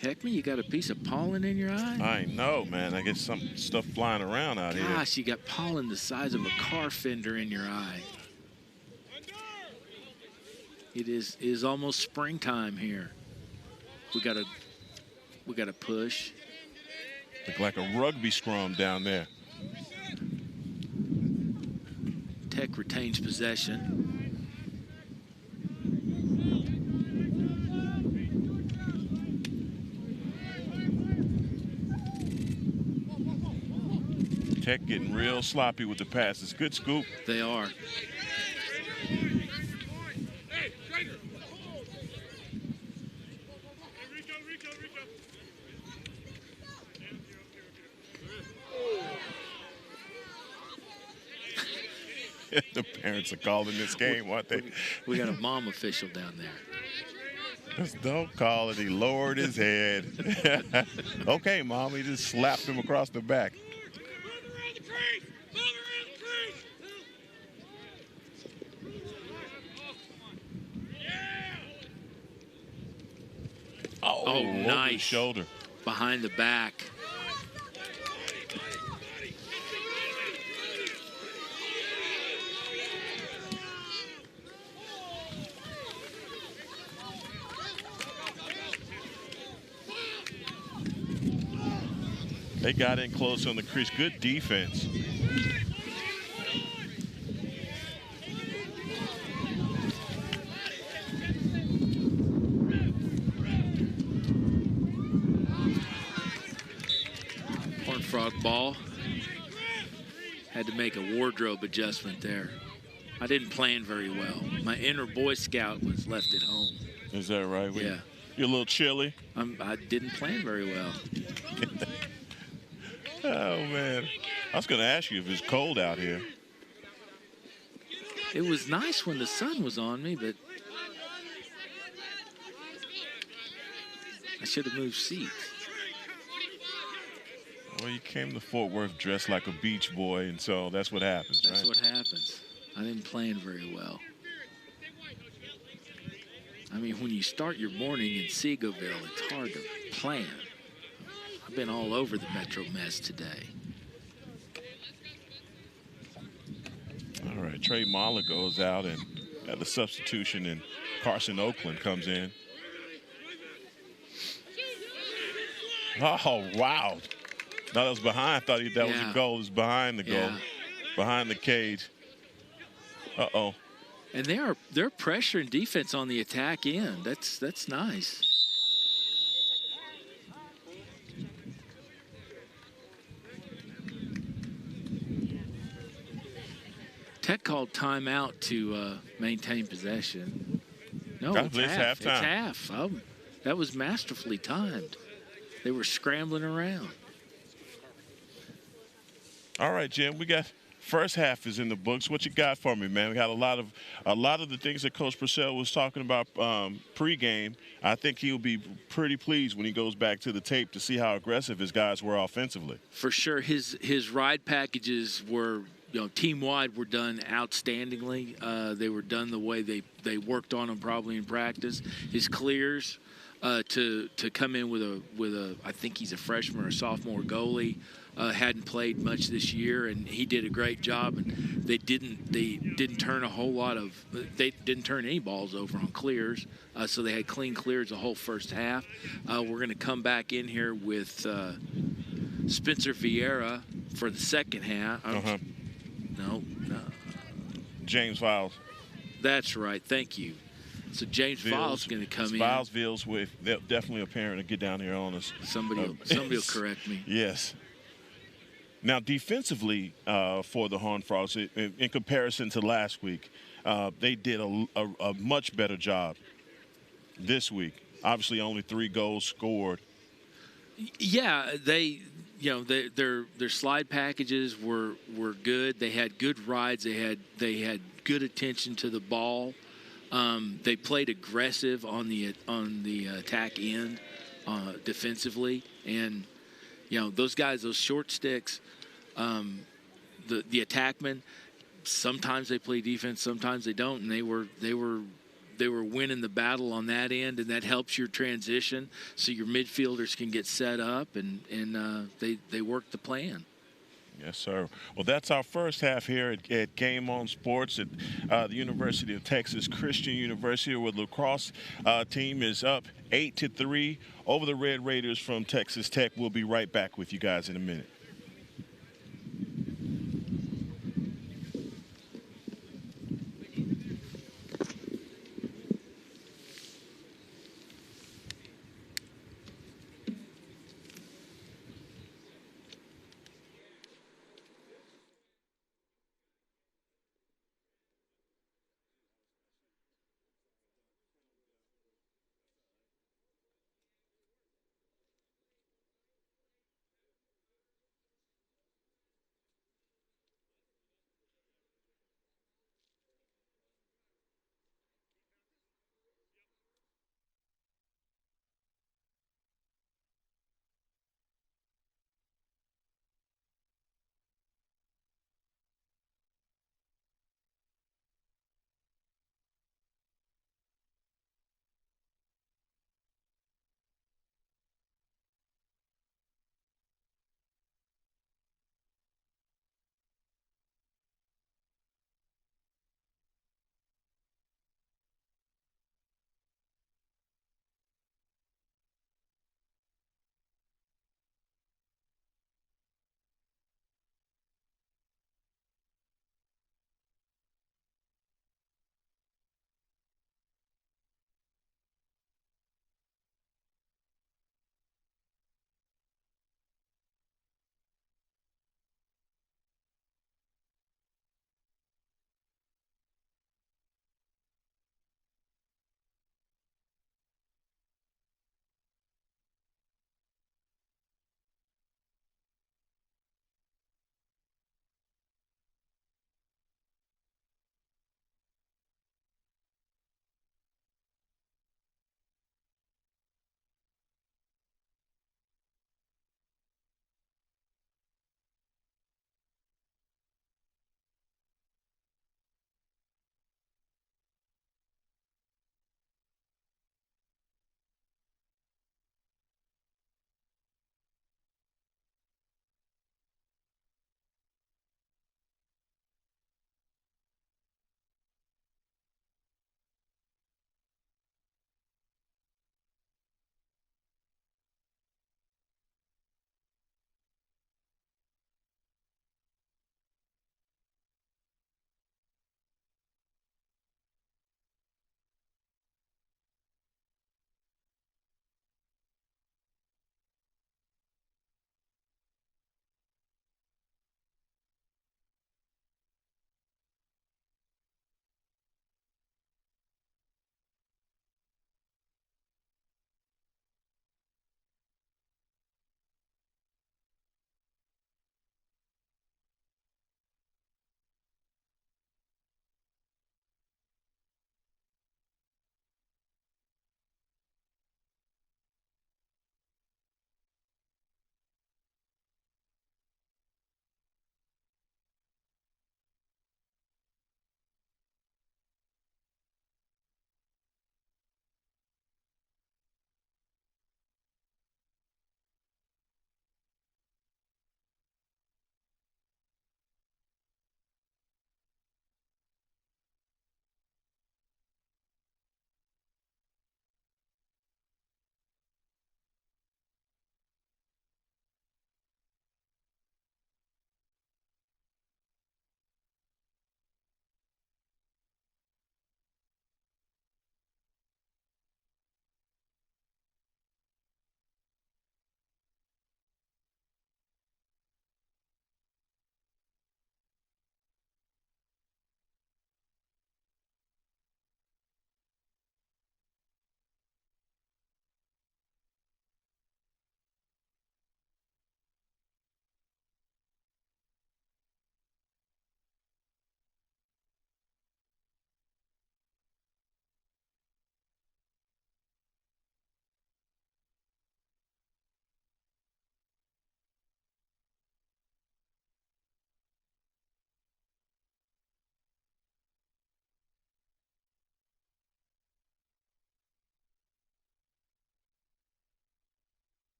[SPEAKER 1] Heckman, you got a piece of pollen in your eye?
[SPEAKER 2] I know, man. I get some stuff flying around out here.
[SPEAKER 1] Gosh, you got pollen the size of a car fender in your eye. It is almost springtime here. We got to push.
[SPEAKER 2] Look like a rugby scrum down there.
[SPEAKER 1] Tech retains possession.
[SPEAKER 2] Tech getting real sloppy with the passes. Good scoop.
[SPEAKER 1] They are.
[SPEAKER 2] The parents are calling this game, aren't they?
[SPEAKER 1] We got a mom official down there.
[SPEAKER 2] Just don't call it. He lowered his head. Okay, Mom. He just slapped him across the back. Oh, over
[SPEAKER 1] nice.
[SPEAKER 2] the shoulder.
[SPEAKER 1] Behind the back.
[SPEAKER 2] They got in close on the crease. Good defense.
[SPEAKER 1] Horned Frog ball. Had to make a wardrobe adjustment there. I didn't plan very well. My inner Boy Scout was left at home.
[SPEAKER 2] Is that right?
[SPEAKER 1] Yeah.
[SPEAKER 2] You're a little chilly?
[SPEAKER 1] I didn't plan very well.
[SPEAKER 2] Oh, man. I was going to ask you if it's cold out here.
[SPEAKER 1] It was nice when the sun was on me, but I should have moved seats.
[SPEAKER 2] Well, you came to Fort Worth dressed like a beach boy, and so that's what happens, right?
[SPEAKER 1] That's what happens. I didn't plan very well. I mean, when you start your morning in Seagoville, it's hard to plan. I've been all over the Metro mess today.
[SPEAKER 2] All right, Trey Mahler goes out, and at the substitution, and Carson Oakland comes in. Oh, wow. No, that was behind. I thought that was a goal. It was behind the goal, behind the cage. Uh-oh.
[SPEAKER 1] And they're pressuring defense on the attack end. That's nice. Tech called timeout to maintain possession. No, it's half. It's half. That was masterfully timed. They were scrambling around.
[SPEAKER 2] All right, Jim, we got first half is in the books. What you got for me, man? We got a lot of the things that Coach Purcell was talking about pregame. I think he'll be pretty pleased when he goes back to the tape to see how aggressive his guys were offensively.
[SPEAKER 1] For sure, his ride packages were, team-wide were done outstandingly. They were done the way they worked on them probably in practice. His clears to come in with a I think he's a freshman or sophomore goalie. Hadn't played much this year, and he did a great job. And they didn't turn a whole lot of they didn't turn any balls over on clears, so they had clean clears the whole first half. We're going to come back in here with Spencer Vieira for the second half. No.
[SPEAKER 2] James Viles.
[SPEAKER 1] That's right. Thank you. So James Viles is going to come in.
[SPEAKER 2] Viles, definitely a parent to get down here on us.
[SPEAKER 1] Somebody will correct me.
[SPEAKER 2] Yes. Now, defensively for the Horned Frogs, in comparison to last week, they did a much better job this week. Obviously, only 3 goals scored.
[SPEAKER 1] Yeah, their slide packages were good. They had good rides. They had good attention to the ball. They played aggressive on the attack end defensively, and those guys, those short sticks, the attackmen, sometimes they play defense, sometimes they don't, and they were winning the battle on that end, and that helps your transition so your midfielders can get set up, and they work the plan.
[SPEAKER 2] Yes, sir. Well, that's our first half here at Game On Sports at the University of Texas Christian University, where the lacrosse team is up 8-3 over the Red Raiders from Texas Tech. We'll be right back with you guys in a minute.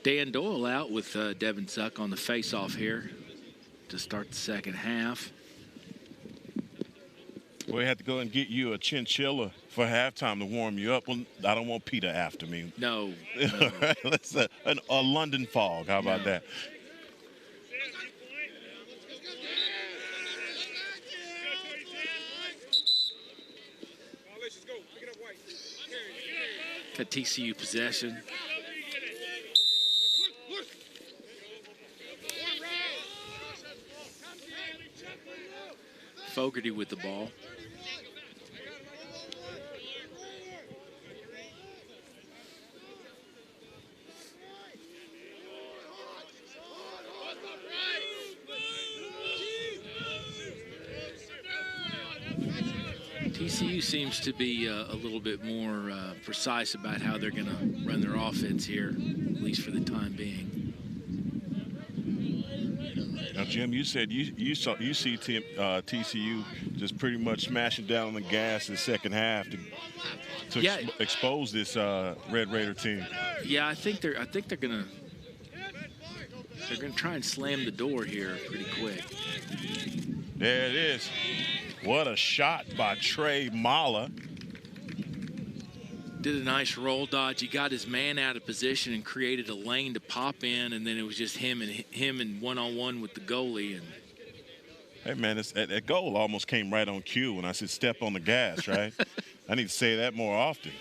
[SPEAKER 1] Dan Doyle out with Devin Zuck on the face-off here to start the second half.
[SPEAKER 2] We had to go and get you a chinchilla for halftime to warm you up. Well, I don't want PETA after me.
[SPEAKER 1] No.
[SPEAKER 2] Let's a London fog. How about that?
[SPEAKER 1] Got TCU possession. Fogarty with the ball. TCU seems to be a little bit more precise about how they're going to run their offense here, at least for the time being.
[SPEAKER 2] Now, Jim, you said you see TCU just pretty much smashing down on the gas in the second half to expose this Red Raider team.
[SPEAKER 1] Yeah, I think they're gonna try and slam the door here pretty quick.
[SPEAKER 2] There it is. What a shot by Trey Mala.
[SPEAKER 1] Did a nice roll dodge. He got his man out of position and created a lane to pop in, and then it was just him and one-on-one with the goalie. And
[SPEAKER 2] hey, man, that goal almost came right on cue when I said step on the gas, right? I need to say that more often.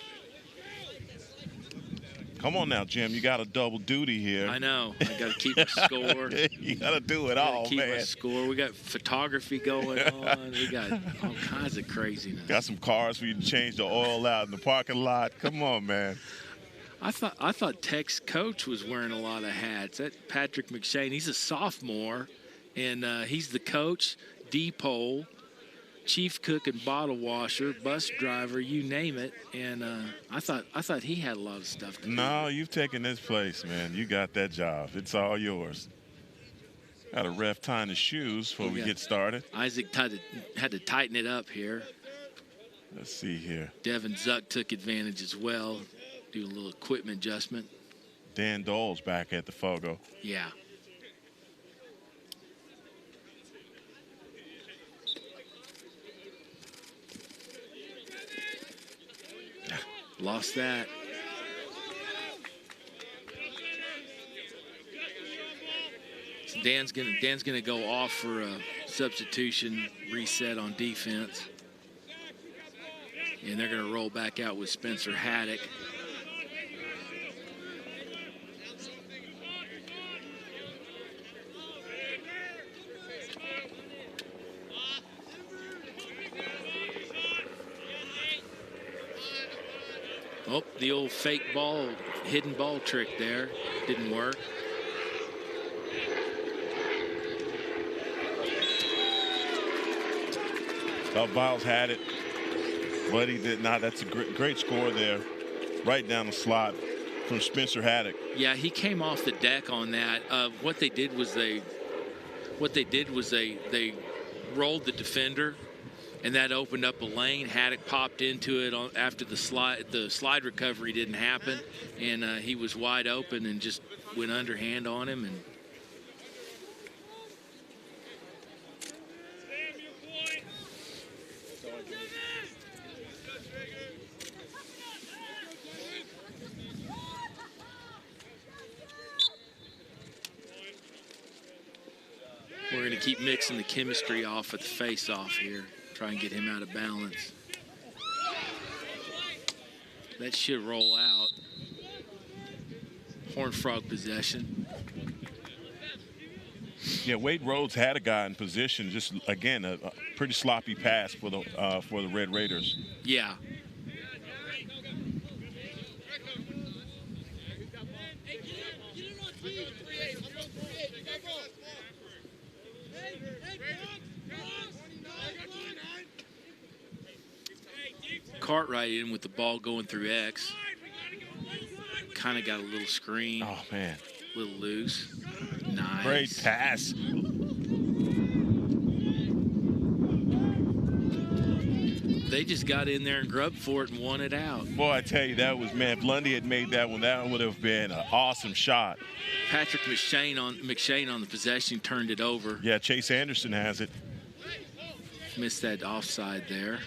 [SPEAKER 2] Come on now, Jim. You got a double duty here.
[SPEAKER 1] I know. I got to keep a score.
[SPEAKER 2] You got to do it all,
[SPEAKER 1] keep
[SPEAKER 2] man.
[SPEAKER 1] Keep a score. We got photography going on. We got all kinds of craziness.
[SPEAKER 2] Got some cars for you to change the oil out in the parking lot. Come on, man.
[SPEAKER 1] I thought Tech's coach was wearing a lot of hats. That Patrick McShane, he's a sophomore, and he's the coach, D-pole, chief cook and bottle washer, bus driver, you name it. And I thought he had a lot of stuff to do.
[SPEAKER 2] No, you've taken this place, man. You got that job. It's all yours. Got a ref tying his shoes before we get started.
[SPEAKER 1] Isaac had to tighten it up here.
[SPEAKER 2] Let's see here.
[SPEAKER 1] Devin Zuck took advantage as well. Do a little equipment adjustment.
[SPEAKER 2] Dan Dole's back at the Fogo.
[SPEAKER 1] Yeah. Lost that. So Dan's gonna go off for a substitution reset on defense, and they're gonna roll back out with Spencer Haddock. Oh, the old fake ball, hidden ball trick there. Didn't work.
[SPEAKER 2] Biles had it, but he did not. That's a great score there. Right down the slot from Spencer Haddock.
[SPEAKER 1] Yeah, he came off the deck on that. What they did was they rolled the defender, and that opened up a lane. Haddock popped into it after the slide recovery didn't happen, and he was wide open and just went underhand on him. And we're going to keep mixing the chemistry off at the face-off here. Try and get him out of balance. That should roll out. Horned Frog possession.
[SPEAKER 2] Yeah, Wade Rhodes had a guy in position. Just again, a pretty sloppy pass for the Red Raiders.
[SPEAKER 1] Yeah. Cartwright in with the ball going through X. Kind of got a little screen.
[SPEAKER 2] Oh, man.
[SPEAKER 1] A little loose. Nice.
[SPEAKER 2] Great pass.
[SPEAKER 1] they just got in there and grubbed for it and won it out.
[SPEAKER 2] Boy, I tell you, that was, man, if Lundy had made that one, that would have been an awesome shot.
[SPEAKER 1] Patrick McShane on the possession turned it over.
[SPEAKER 2] Yeah, Chase Anderson has it.
[SPEAKER 1] Missed that offside there.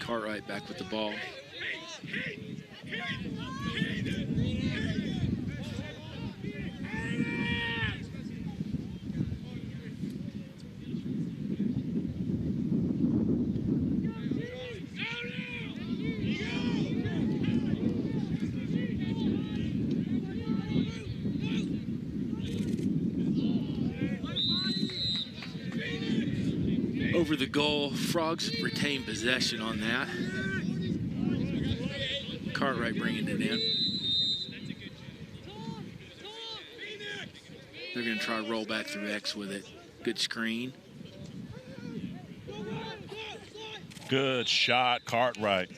[SPEAKER 1] Cartwright back with the ball. Over the goal. Frogs retain possession on that. Cartwright bringing it in. They're going to try to roll back through X with it. Good screen.
[SPEAKER 2] Good shot, Cartwright.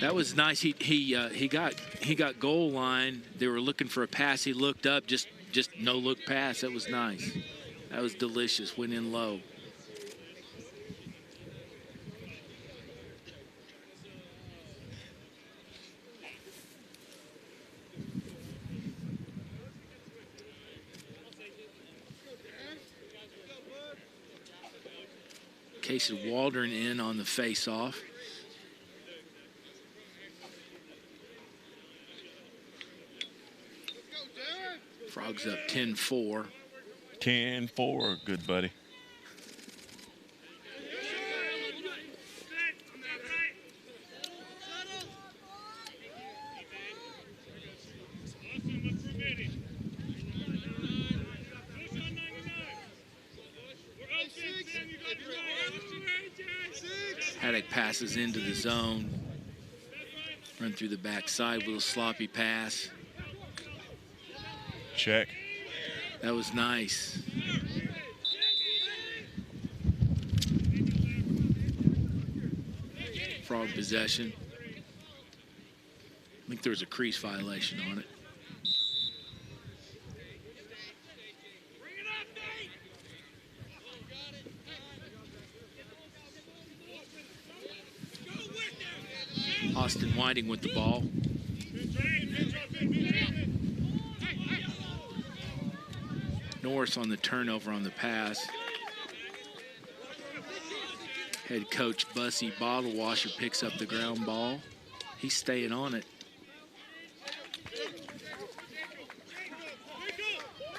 [SPEAKER 1] That was nice. He got goal line. They were looking for a pass. He looked up, just no look pass. That was nice. That was delicious. Went in low. Casey Waldron in on the face-off. Frogs up 10-4.
[SPEAKER 2] 10-4, good buddy.
[SPEAKER 1] Haddock passes into the zone. Run through the backside with a sloppy pass.
[SPEAKER 2] Check.
[SPEAKER 1] That was nice. Frog possession. I think there was a crease violation on it. Austin Whiting with the ball. Norris on the turnover on the pass. Head coach Bussy Bottlewasher picks up the ground ball. He's staying on it.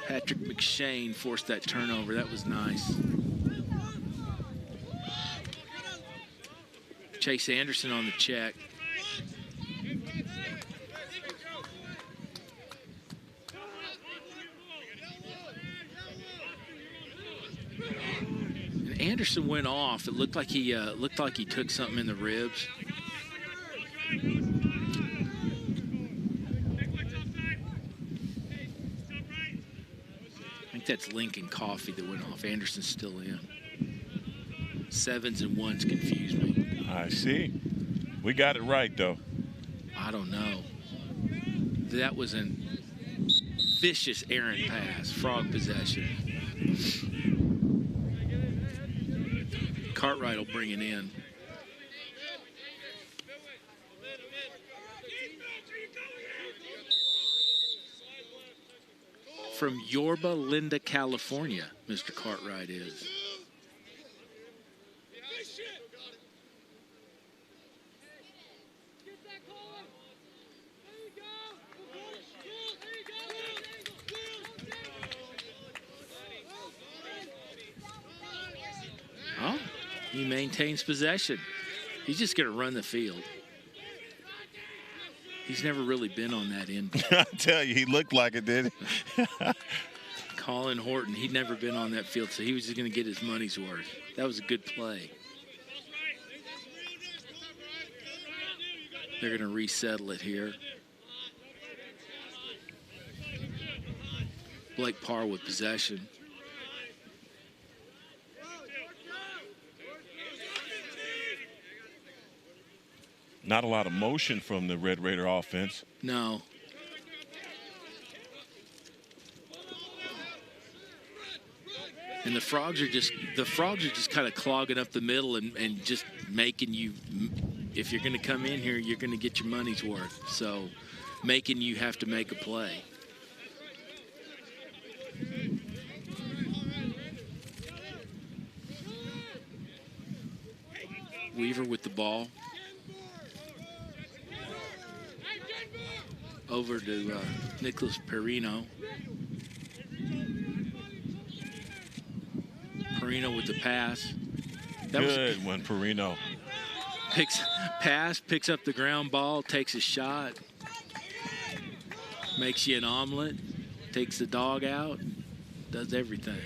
[SPEAKER 1] Patrick McShane forced that turnover. That was nice. Chase Anderson on the check. And Anderson went off. It looked like he took something in the ribs. I think that's Lincoln Coffee that went off. Anderson's still in. 7s and 1s confuse me.
[SPEAKER 2] I see. We got it right, though.
[SPEAKER 1] I don't know. That was a vicious errant pass. Frog possession. Cartwright will bring it in. From Yorba Linda, California, Mr. Cartwright is. Oh, he maintains possession. He's just going to run the field. He's never really been on that end.
[SPEAKER 2] I tell you, he looked like it, did he?
[SPEAKER 1] Colin Horton, he'd never been on that field, so he was just going to get his money's worth. That was a good play. They're going to resettle it here. Blake Parr with possession.
[SPEAKER 2] Not a lot of motion from the Red Raider offense.
[SPEAKER 1] No. And the Frogs are just kind of clogging up the middle and just making you, if you're going to come in here, you're going to get your money's worth. So making you have to make a play. Weaver with the ball. Over to Nicholas Perino. Perino with the pass. That
[SPEAKER 2] Good one, Perino.
[SPEAKER 1] Picks up the ground ball, takes a shot, makes you an omelet, takes the dog out, does everything.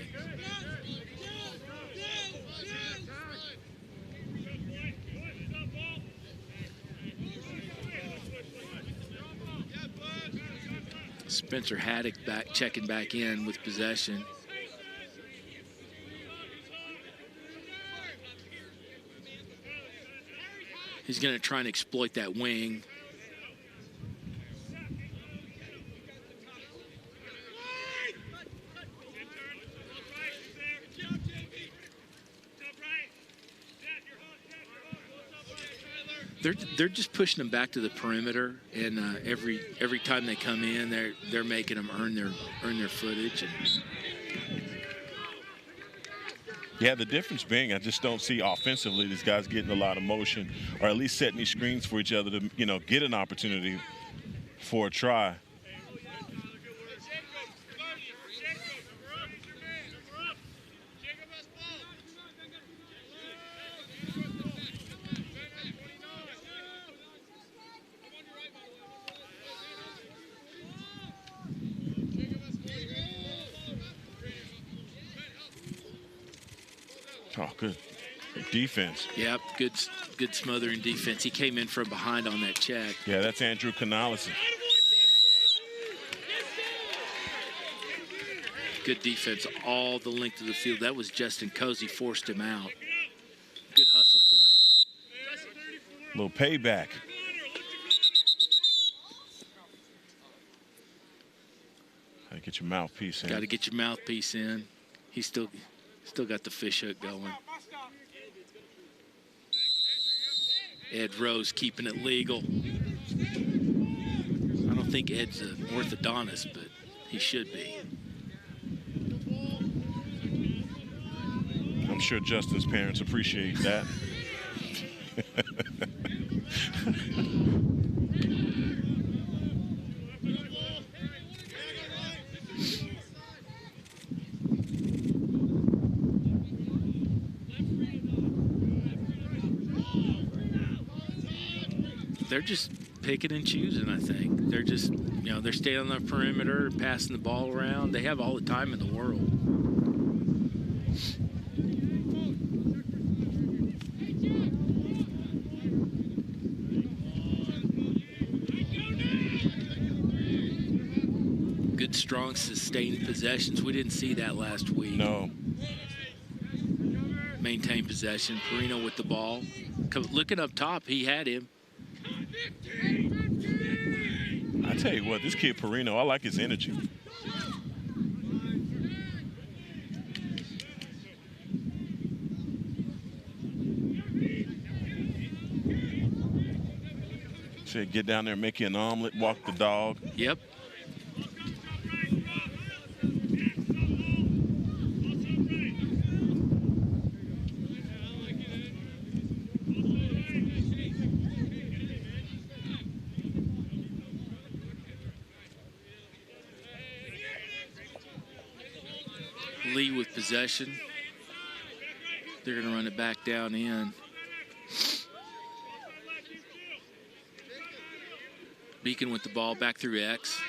[SPEAKER 1] Spencer Haddock checking back in with possession. He's going to try and exploit that wing. They're just pushing them back to the perimeter, and every time they come in, they're making them earn their footage.
[SPEAKER 2] Yeah, the difference being, I just don't see offensively these guys getting a lot of motion, or at least setting these screens for each other to, get an opportunity for a try. Oh, good defense.
[SPEAKER 1] Yep, good smothering defense. He came in from behind on that check.
[SPEAKER 2] Yeah, that's Andrew Canales.
[SPEAKER 1] Good defense all the length of the field. That was Justin Cozy, forced him out. Good hustle play.
[SPEAKER 2] Little payback. Gotta get your mouthpiece in.
[SPEAKER 1] Got to get your mouthpiece in. He's still got the fish hook going. Ed Rose keeping it legal. I don't think Ed's an orthodontist, but he should be.
[SPEAKER 2] I'm sure Justin's parents appreciate that.
[SPEAKER 1] They're just picking and choosing, I think. They're just, they're staying on the perimeter, passing the ball around. They have all the time in the world. Good, strong, sustained possessions. We didn't see that last week.
[SPEAKER 2] No.
[SPEAKER 1] Maintain possession. Perino with the ball. Looking up top, he had him.
[SPEAKER 2] I tell you what, this kid Perino, I like his energy. Said get down there, make you an omelet, walk the dog.
[SPEAKER 1] Yep. Lee with possession. They're going to run it back down in. Beacon with the ball back through X.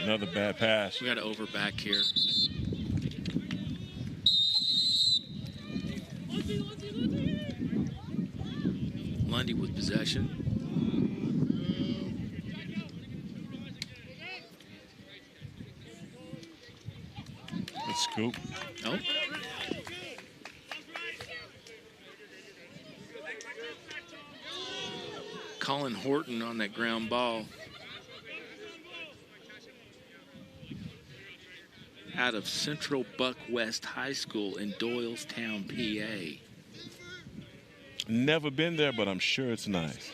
[SPEAKER 2] Another bad pass.
[SPEAKER 1] We got to over back here. Lundy with possession.
[SPEAKER 2] Good scoop.
[SPEAKER 1] Oh. Colin Horton on that ground ball. Out of Central Buck West High School in Doylestown, PA.
[SPEAKER 2] Never been there, but I'm sure it's nice.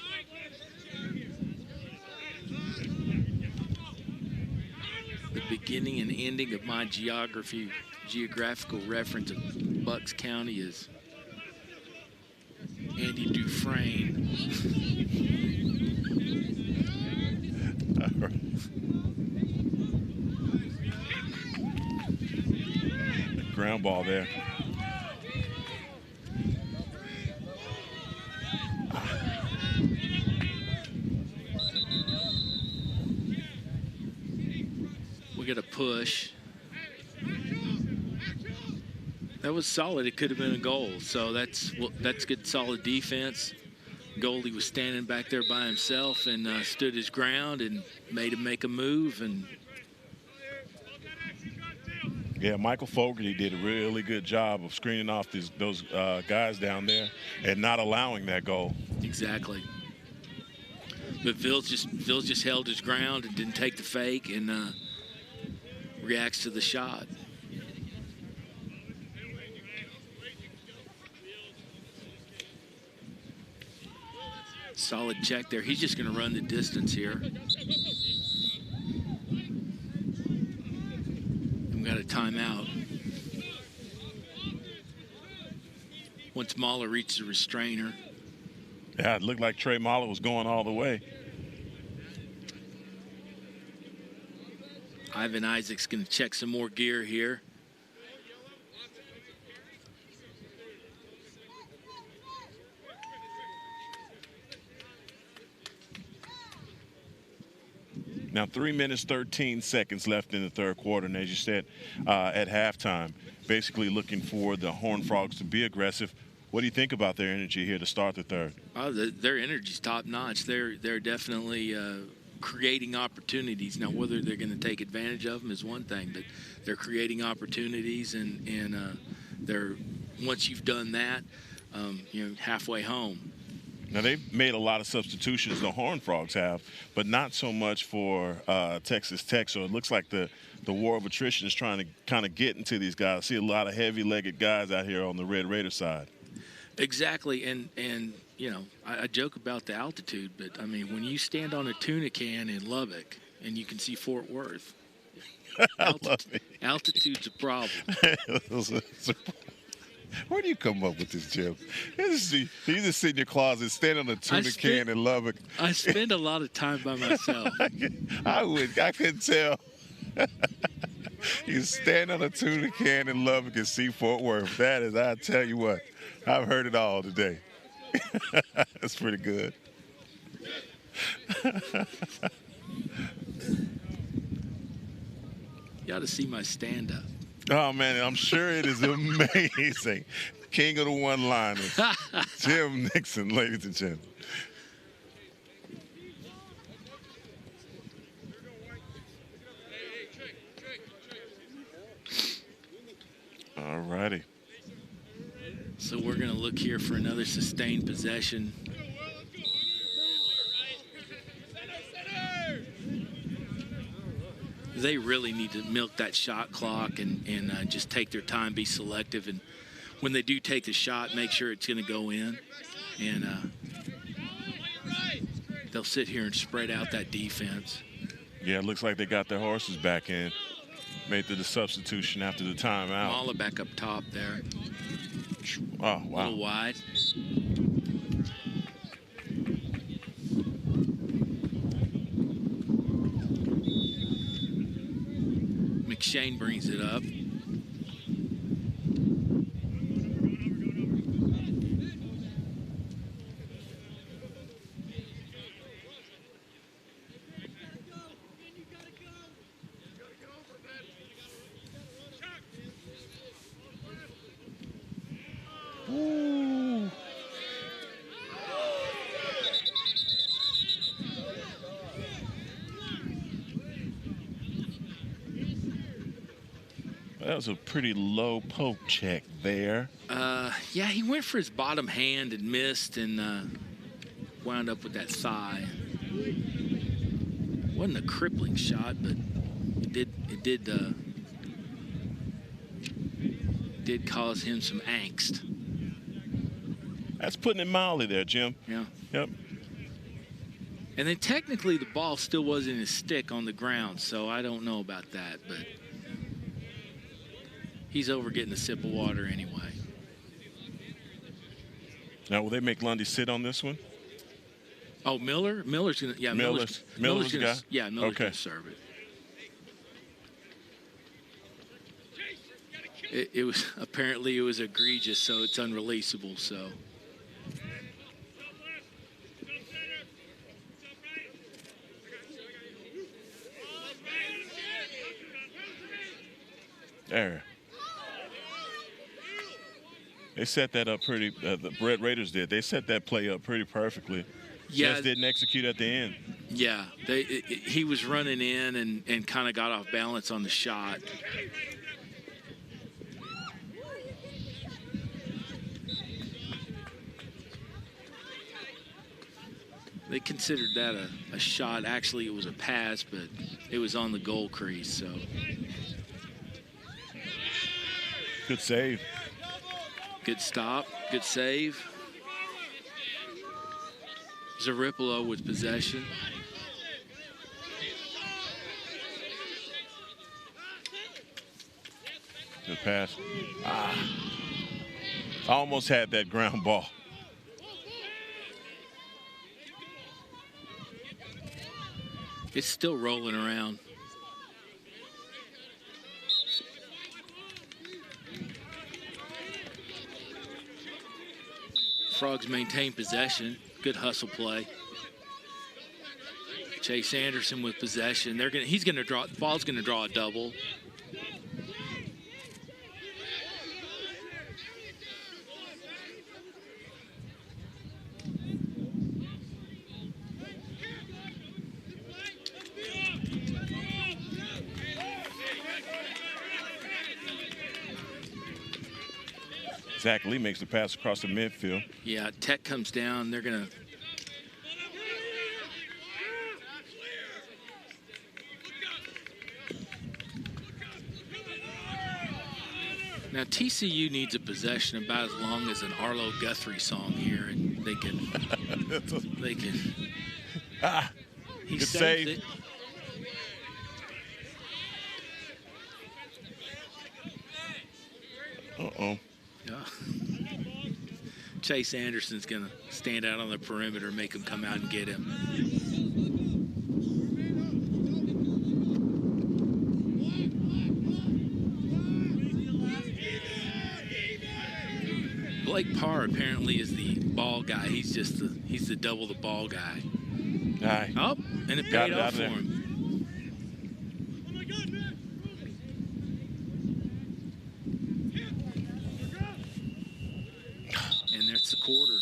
[SPEAKER 1] The beginning and ending of my geographical reference of Bucks County is Andy Dufresne.
[SPEAKER 2] Ground ball there.
[SPEAKER 1] We got a push. That was solid. It could have been a goal. So that's good, solid defense. Goldie was standing back there by himself and stood his ground and made him make a move. And
[SPEAKER 2] yeah, Michael Fogarty did a really good job of screening off those guys down there and not allowing that goal.
[SPEAKER 1] Exactly. But Phil's just held his ground and didn't take the fake and reacts to the shot. Solid check there. He's just going to run the distance here. We've got a timeout. Once Mahler reached the restrainer.
[SPEAKER 2] Yeah, it looked like Trey Mahler was going all the way.
[SPEAKER 1] Ivan Isaac's going to check some more gear here.
[SPEAKER 2] Now 3 minutes, 13 seconds left in the third quarter. And as you said, at halftime, basically looking for the Horned Frogs to be aggressive. What do you think about their energy here to start the third?
[SPEAKER 1] Their energy's top notch. They're definitely creating opportunities. Now, whether they're going to take advantage of them is one thing, but they're creating opportunities, and they're, once you've done that, halfway home.
[SPEAKER 2] Now, they've made a lot of substitutions, the Horned Frogs have, but not so much for Texas Tech. So it looks like the war of attrition is trying to kind of get into these guys. I see a lot of heavy-legged guys out here on the Red Raider side.
[SPEAKER 1] Exactly, and I joke about the altitude, but, I mean, when you stand on a tuna can in Lubbock and you can see Fort Worth, altitude's a problem.
[SPEAKER 2] Where do you come up with this, Jim? You just sit in your closet, stand on a tuna can in Lubbock.
[SPEAKER 1] I spend a lot of time by myself.
[SPEAKER 2] I couldn't tell. You stand on a tuna can in Lubbock and see Fort Worth. That is, I tell you what, I've heard it all today. That's pretty good.
[SPEAKER 1] You ought to see my stand-up.
[SPEAKER 2] Oh, man, I'm sure it is amazing. King of the one-liners, Jim Nixon, ladies and gentlemen. All righty.
[SPEAKER 1] So we're going to look here for another sustained possession. They really need to milk that shot clock and just take their time, be selective. And when they do take the shot, make sure it's going to go in. And they'll sit here and spread out that defense.
[SPEAKER 2] Yeah, it looks like they got their horses back in. Made the substitution after the timeout.
[SPEAKER 1] Mala back up top there.
[SPEAKER 2] Oh, wow.
[SPEAKER 1] A little wide. McShane brings it up.
[SPEAKER 2] Ooh. That was a pretty low poke check there.
[SPEAKER 1] Yeah, he went for his bottom hand and missed, and wound up with that thigh. Wasn't a crippling shot, but it did cause him some angst.
[SPEAKER 2] That's putting it mildly there, Jim.
[SPEAKER 1] Yeah.
[SPEAKER 2] Yep.
[SPEAKER 1] And then technically the ball still was in his stick on the ground, so I don't know about that, but he's over getting a sip of water anyway.
[SPEAKER 2] Now, will they make Lundy sit on this one?
[SPEAKER 1] Oh, Miller? Miller's going to, yeah,
[SPEAKER 2] Miller's
[SPEAKER 1] Miller's
[SPEAKER 2] the
[SPEAKER 1] gonna,
[SPEAKER 2] guy?
[SPEAKER 1] yeah, Miller's
[SPEAKER 2] Okay.
[SPEAKER 1] going to serve it. It was apparently it was egregious, so it's unreleasable, so.
[SPEAKER 2] There. They set that up pretty. The Red Raiders did. They set that play up pretty perfectly.
[SPEAKER 1] Yeah.
[SPEAKER 2] Just didn't execute at the end.
[SPEAKER 1] Yeah, he was running in and kind of got off balance on the shot. They considered that a shot. Actually, it was a pass, but it was on the goal crease, so.
[SPEAKER 2] Good save.
[SPEAKER 1] Good stop, good save. Zaripolo with possession.
[SPEAKER 2] Good pass. I almost had that ground ball.
[SPEAKER 1] It's still rolling around. Frogs maintain possession. Good hustle play. Chase Anderson with possession. He's gonna draw. Ball's gonna draw a double.
[SPEAKER 2] Zach Lee makes the pass across the midfield.
[SPEAKER 1] Yeah, Tech comes down. They're gonna. Now TCU needs a possession about as long as an Arlo Guthrie song here, and they can. He
[SPEAKER 2] good
[SPEAKER 1] saved
[SPEAKER 2] save.
[SPEAKER 1] it.
[SPEAKER 2] Uh-oh.
[SPEAKER 1] Yeah. Chase Anderson's going to stand out on the perimeter and make him come out and get him. Blake Parr apparently is the ball guy. He's the double the ball guy.
[SPEAKER 2] Aye.
[SPEAKER 1] Oh, and it paid off for him. And that's the quarter.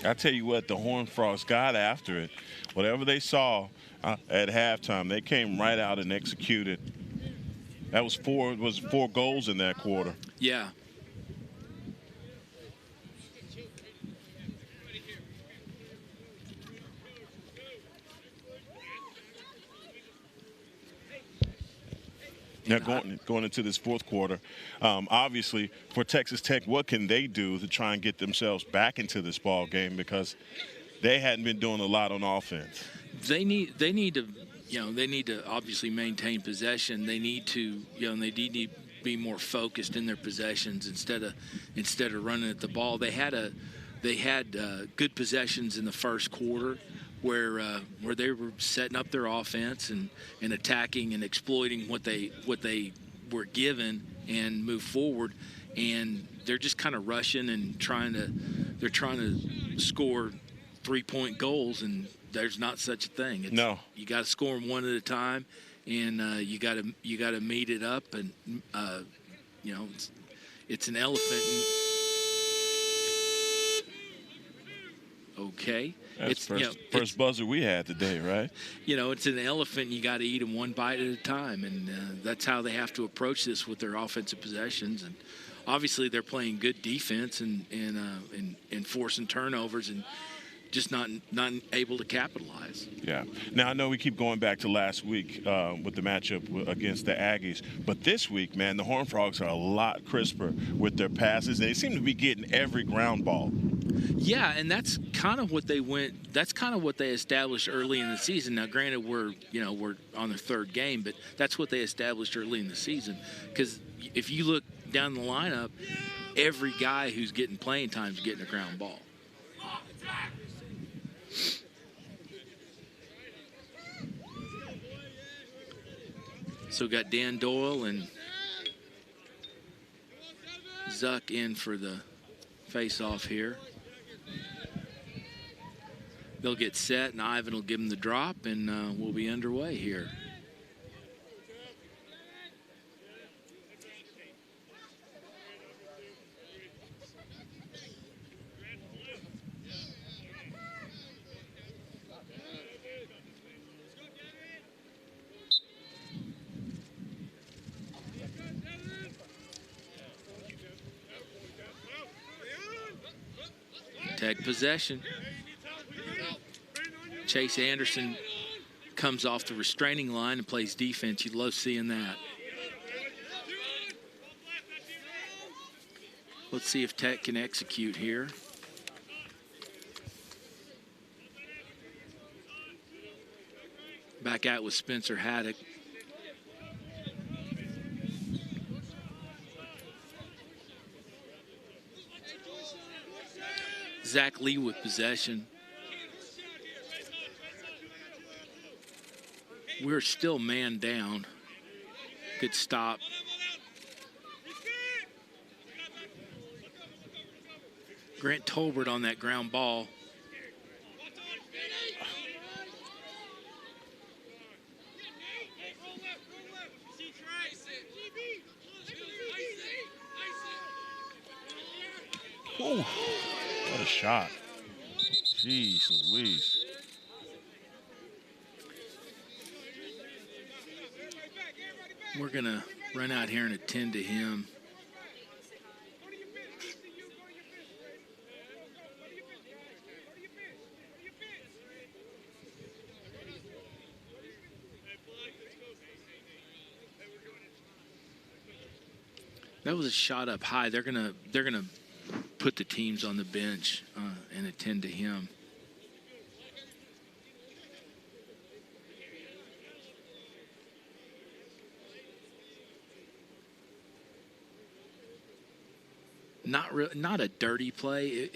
[SPEAKER 2] I tell you what, the Horned Frogs got after it. Whatever they saw at halftime, they came right out and executed. That was four goals in that quarter.
[SPEAKER 1] Yeah.
[SPEAKER 2] Now going into this fourth quarter, obviously for Texas Tech, what can they do to try and get themselves back into this ball game, because they hadn't been doing a lot on offense.
[SPEAKER 1] They need to obviously maintain possession. They need to be more focused in their possessions instead of running at the ball. They had good possessions in the first quarter, where they were setting up their offense and attacking and exploiting what they were given and move forward, and they're just kind of rushing and trying to score 3-point goals, and there's not such a thing.
[SPEAKER 2] No,
[SPEAKER 1] you got to score them one at a time, and you got to meet it up, and it's an elephant. Oh
[SPEAKER 2] That's
[SPEAKER 1] It's
[SPEAKER 2] first buzzer we had today, right?
[SPEAKER 1] It's an elephant. You got to eat them one bite at a time, and that's how they have to approach this with their offensive possessions. And obviously, they're playing good defense and forcing turnovers and just not able to capitalize.
[SPEAKER 2] Yeah. Now, I know we keep going back to last week with the matchup against the Aggies, but this week, man, the Horned Frogs are a lot crisper with their passes. They seem to be getting every ground ball.
[SPEAKER 1] Yeah, and that's kind of what they established early in the season. Now, granted, we're on their third game, but that's what they established early in the season. Because if you look down the lineup, every guy who's getting playing time is getting a ground ball. So got Dan Doyle and Zuck in for the face-off here. They'll get set, and Ivan will give them the drop, and we'll be underway here. Tag possession. Chase Anderson comes off the restraining line and plays defense. You'd love seeing that. Let's see if Tech can execute here. Back out with Spencer Haddock. Zach Lee with possession. We're still man down. Good stop. Grant Tolbert on that ground ball.
[SPEAKER 2] Ooh, what a shot. Jeez Louise.
[SPEAKER 1] We're going to run out here and attend to him. That was a shot up high. They're gonna put the teams on the bench and attend to him. Not a dirty play.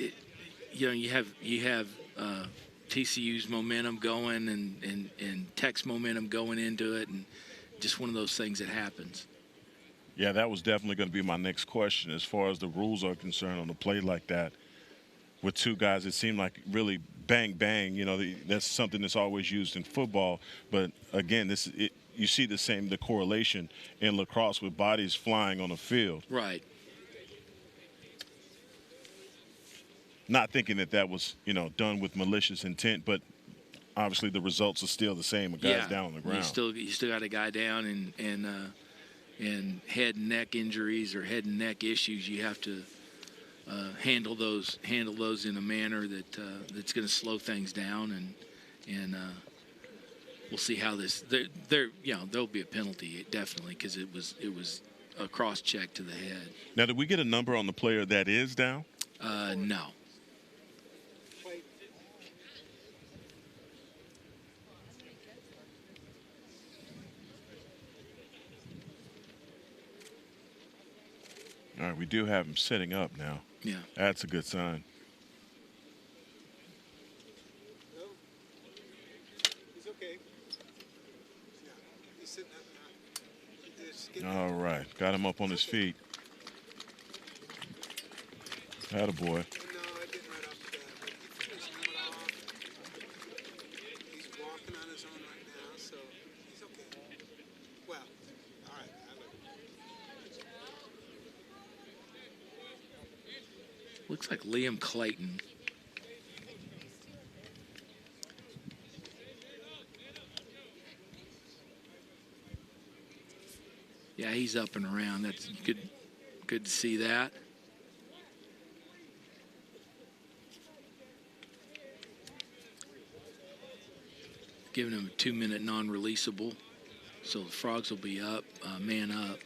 [SPEAKER 1] You have TCU's momentum going and Tech's momentum going into it, and just one of those things that happens.
[SPEAKER 2] Yeah, that was definitely going to be my next question as far as the rules are concerned on a play like that. With two guys, it seemed like really bang, bang. That's something that's always used in football. But, again, you see the correlation in lacrosse with bodies flying on the field.
[SPEAKER 1] Right.
[SPEAKER 2] Not thinking that was, done with malicious intent, but obviously the results are still the same. A guy's down on the ground.
[SPEAKER 1] You still got a guy down, and head and neck injuries or head and neck issues, you have to handle those in a manner that's going to slow things down, and we'll see how this. There'll be a penalty definitely because it was a cross check to the head.
[SPEAKER 2] Now, did we get a number on the player that is down?
[SPEAKER 1] No.
[SPEAKER 2] All right, we do have him setting up now.
[SPEAKER 1] Yeah.
[SPEAKER 2] That's a good sign.
[SPEAKER 3] No. He's okay. Yeah. He's sitting up now.
[SPEAKER 2] All right. Got him up on his feet. Attaboy.
[SPEAKER 3] No, it didn't right off the bat. But he threw his helmet off. He's walking on his own right now, so he's okay. Well, all right.
[SPEAKER 1] Looks like Liam Clayton. Yeah, he's up and around. That's good to see that. Giving him a 2-minute non-releasable. So the Frogs will be up, man up.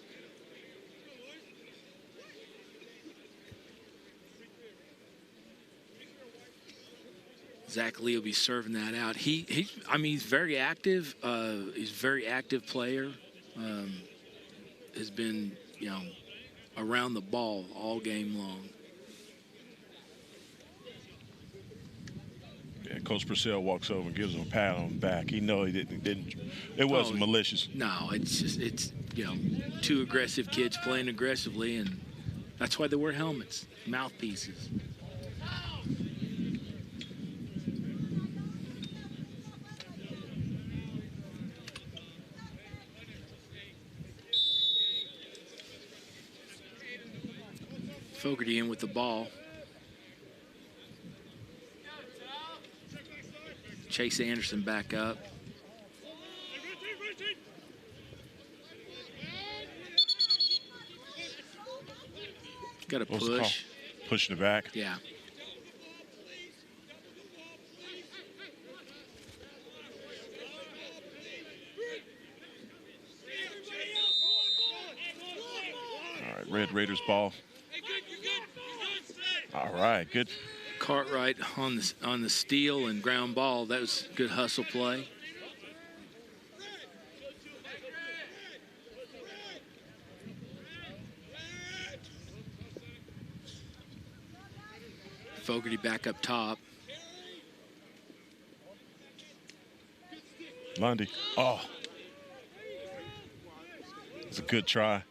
[SPEAKER 1] Zach Lee will be serving that out. I mean, he's very active. He's a very active player. Has been, around the ball all game long.
[SPEAKER 2] Yeah, Coach Purcell walks over and gives him a pat on the back. He know he didn't. It wasn't malicious.
[SPEAKER 1] No, it's two aggressive kids playing aggressively, and that's why they wear helmets, mouthpieces. Fogarty in with the ball. Chase Anderson back up. Got a push.
[SPEAKER 2] Pushing it back.
[SPEAKER 1] Yeah.
[SPEAKER 2] All right, Red Raiders ball. All right, good.
[SPEAKER 1] Cartwright on the steal and ground ball. That was good hustle play. Fogarty back up top.
[SPEAKER 2] Lundy. Oh. It's a good try.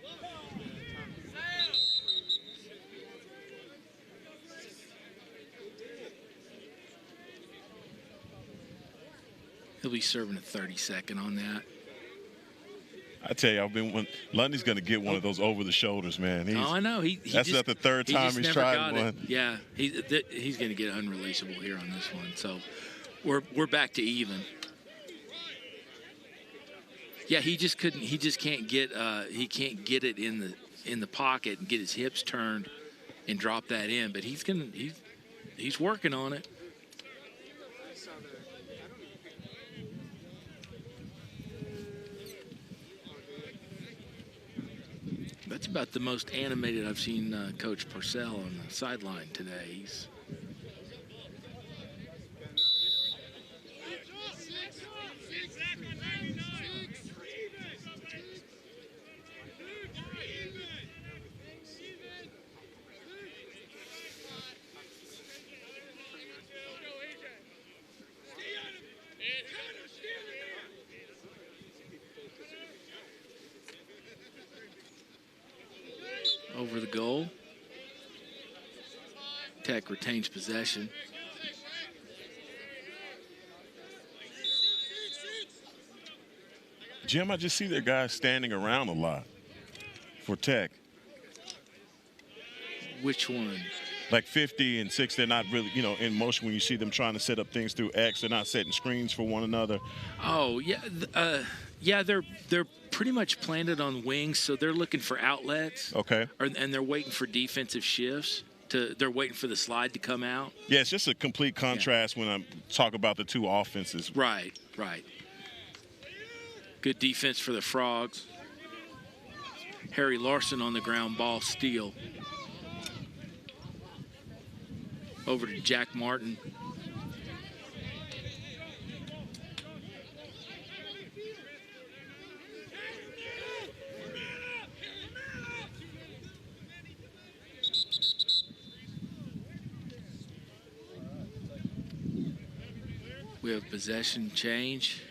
[SPEAKER 1] He'll be serving a 30-second on that.
[SPEAKER 2] I tell you, when Lundy's going to get one of those over the shoulders, man.
[SPEAKER 1] I know.
[SPEAKER 2] That's not the third time he's tried one.
[SPEAKER 1] Yeah, he's going to get unreleasable here on this one. So we're back to even. Yeah, he just couldn't. He just can't get. He can't get it in the pocket and get his hips turned and drop that in. But he's working on it. That's about the most animated I've seen Coach Purcell on the sideline today. He's over the goal. Tech retains possession.
[SPEAKER 2] Jim, I just see their guys standing around a lot for Tech.
[SPEAKER 1] Which one?
[SPEAKER 2] Like 50 and 6, they're not really, in motion when you see them trying to set up things through X. They're not setting screens for one another.
[SPEAKER 1] Oh, yeah. Yeah, they're pretty much planted on wings, so they're looking for outlets.
[SPEAKER 2] Okay.
[SPEAKER 1] And they're waiting for defensive shifts. They're waiting for the slide to come out.
[SPEAKER 2] Yeah, it's just a complete contrast when I talk about the two offenses.
[SPEAKER 1] Right. Good defense for the Frogs. Harry Larson on the ground ball steal. Over to Jack Martin. We have possession change.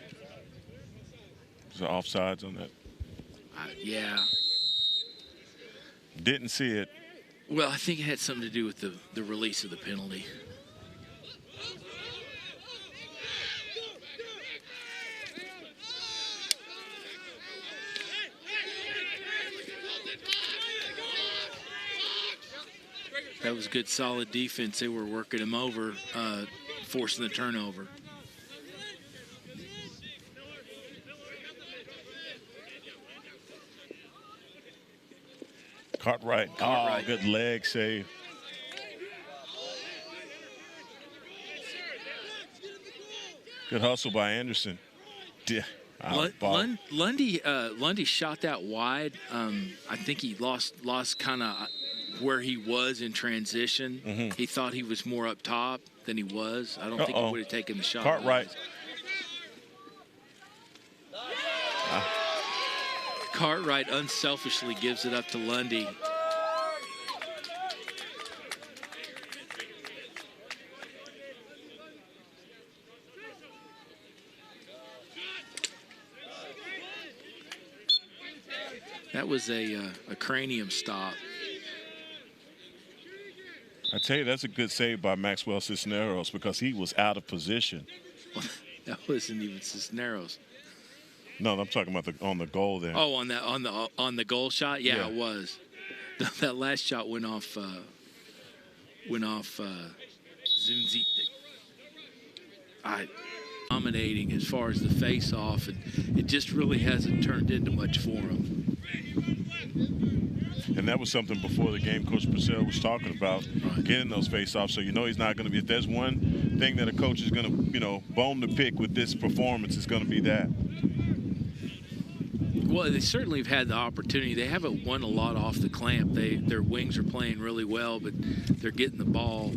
[SPEAKER 2] Is there offsides on that?
[SPEAKER 1] Yeah.
[SPEAKER 2] Didn't see it.
[SPEAKER 1] Well, I think it had something to do with the release of the penalty. That was good, solid defense. They were working him over, forcing the turnover.
[SPEAKER 2] Cartwright.
[SPEAKER 1] Cartwright.
[SPEAKER 2] Oh, good leg save. Good hustle by Anderson.
[SPEAKER 1] Lundy shot that wide. I think he lost kind of where he was in transition. He thought he was more up top than he was. I don't think he would have taken the shot.
[SPEAKER 2] Cartwright.
[SPEAKER 1] Cartwright unselfishly gives it up to Lundy. That was a cranium stop.
[SPEAKER 2] I tell you, that's a good save by Maxwell Cisneros because he was out of position.
[SPEAKER 1] That wasn't even Cisneros.
[SPEAKER 2] No, I'm talking about on the goal there.
[SPEAKER 1] Oh, on the goal shot, yeah. It was. That last shot went off. Zunzi. Dominating as far as the face-off, and it just really hasn't turned into much for him.
[SPEAKER 2] And that was something before the game Coach Purcell was talking about, getting those face-offs. So you know he's not going to be. If there's one thing that a coach is going to, bone to pick with this performance, it's going to be that.
[SPEAKER 1] Well, they certainly have had the opportunity. They haven't won a lot off the clamp. Their wings are playing really well, but they're getting the ball.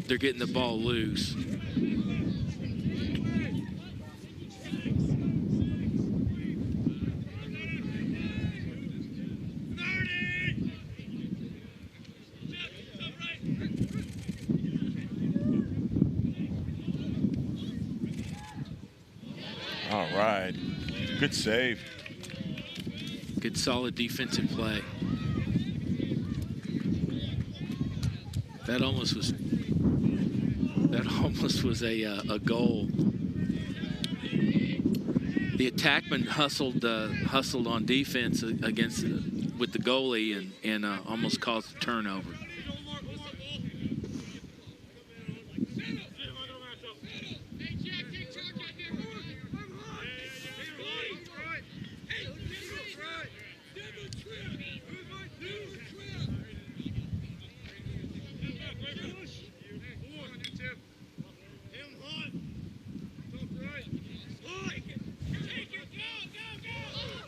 [SPEAKER 1] They're getting the ball loose.
[SPEAKER 2] All right. Good save.
[SPEAKER 1] Good solid defensive play. That almost was a goal. The attackman hustled on defense against with the goalie and almost caused a turnover.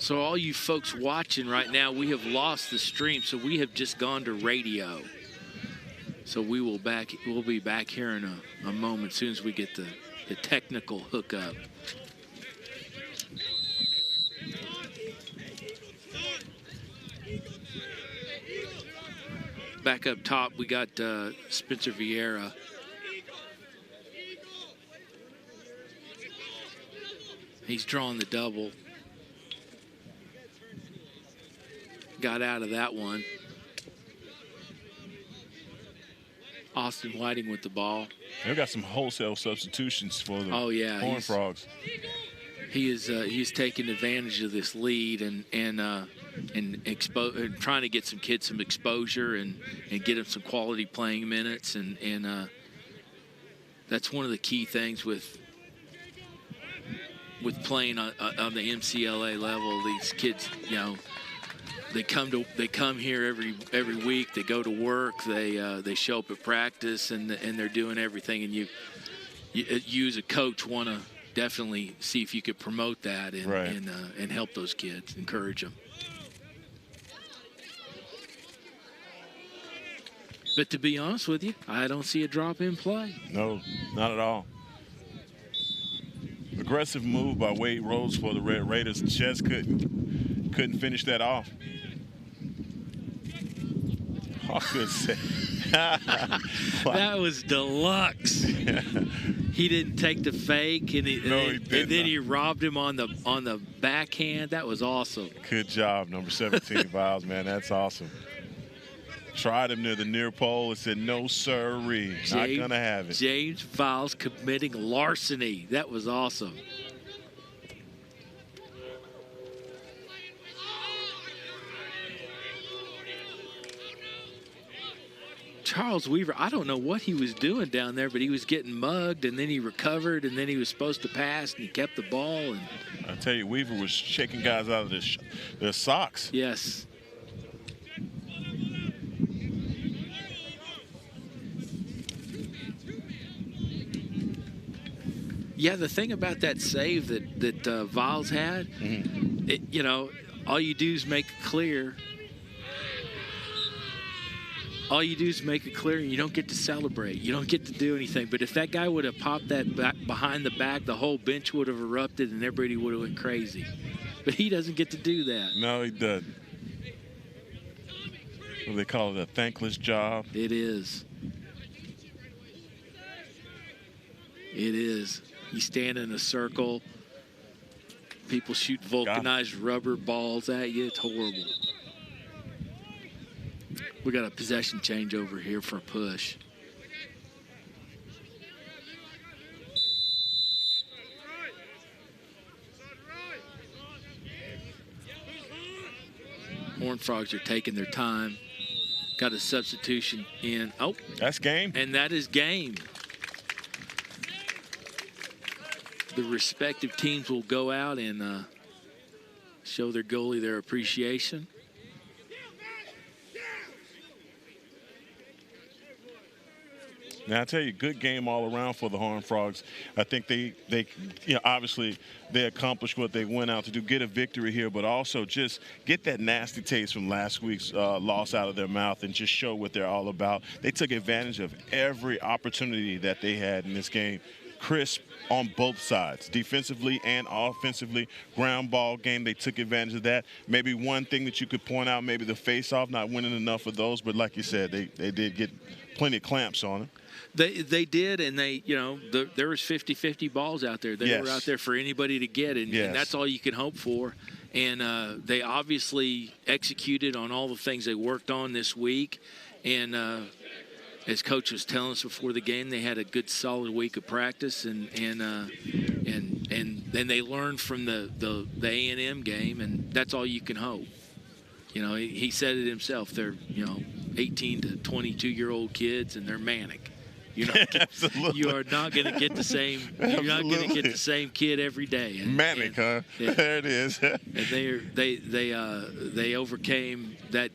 [SPEAKER 1] So all you folks watching right now, we have lost the stream, so we have just gone to radio. So we'll be back here in a moment as soon as we get the technical hookup. Back up top, we got Spencer Vieira. He's drawing the double. Got out of that one. Austin Whiting with the ball.
[SPEAKER 2] They've got some wholesale substitutions for the Horned Frogs.
[SPEAKER 1] He's taking advantage of this lead and trying to get some kids some exposure and get them some quality playing minutes and that's one of the key things with playing on the MCLA level. These kids, they come here every week. They go to work. They show up at practice and they're doing everything. And you as a coach want to definitely see if you could promote that and help those kids, encourage them. But to be honest with you, I don't see a drop in play.
[SPEAKER 2] No, not at all. Aggressive move by Wade Rhodes for the Red Raiders. Just couldn't finish that off. Oh, good save.
[SPEAKER 1] That was deluxe. He didn't take the fake, and then he robbed him on the backhand. That was awesome.
[SPEAKER 2] Good job, number 17, Viles, man. That's awesome. Tried him near the near pole and said, no, sirree. Not going to have it.
[SPEAKER 1] James Viles committing larceny. That was awesome. Charles Weaver, I don't know what he was doing down there, but he was getting mugged, and then he recovered, and then he was supposed to pass, and he kept the ball. And
[SPEAKER 2] I tell you, Weaver was shaking guys out of their socks.
[SPEAKER 1] Yes. Yeah, the thing about that save that Viles had, all you do is make it clear. All you do is make it clear, and you don't get to celebrate. You don't get to do anything. But if that guy would have popped that back behind the back, the whole bench would have erupted, and everybody would have went crazy. But he doesn't get to do that.
[SPEAKER 2] No, he doesn't. What they call it, a thankless job.
[SPEAKER 1] It is. It is. You stand in a circle. People shoot vulcanized rubber balls at you. It's horrible. We got a possession change over here for a push. Horned Frogs are taking their time. Got a substitution in. Oh,
[SPEAKER 2] that's game.
[SPEAKER 1] And that is game. The respective teams will go out and show their goalie their appreciation.
[SPEAKER 2] Now, I tell you, good game all around for the Horned Frogs. I think they obviously they accomplished what they went out to do, get a victory here, but also just get that nasty taste from last week's loss out of their mouth and just show what they're all about. They took advantage of every opportunity that they had in this game. Crisp on both sides, defensively and offensively. Ground ball game, they took advantage of that. Maybe one thing that you could point out, maybe the face-off, not winning enough of those, but like you said, they did get plenty of clamps on them.
[SPEAKER 1] They did, and there was 50-50 balls out there. They were out there for anybody to get, and that's all you can hope for. And they obviously executed on all the things they worked on this week. And as Coach was telling us before the game, they had a good, solid week of practice, and then they learned from the A&M game, and that's all you can hope. He said it himself. They're 18 to 22-year-old kids, and they're manic.
[SPEAKER 2] Absolutely.
[SPEAKER 1] You are not going to get the same. You're not going to get the same kid every day.
[SPEAKER 2] Manic, huh? Yeah. There it is.
[SPEAKER 1] And they overcame that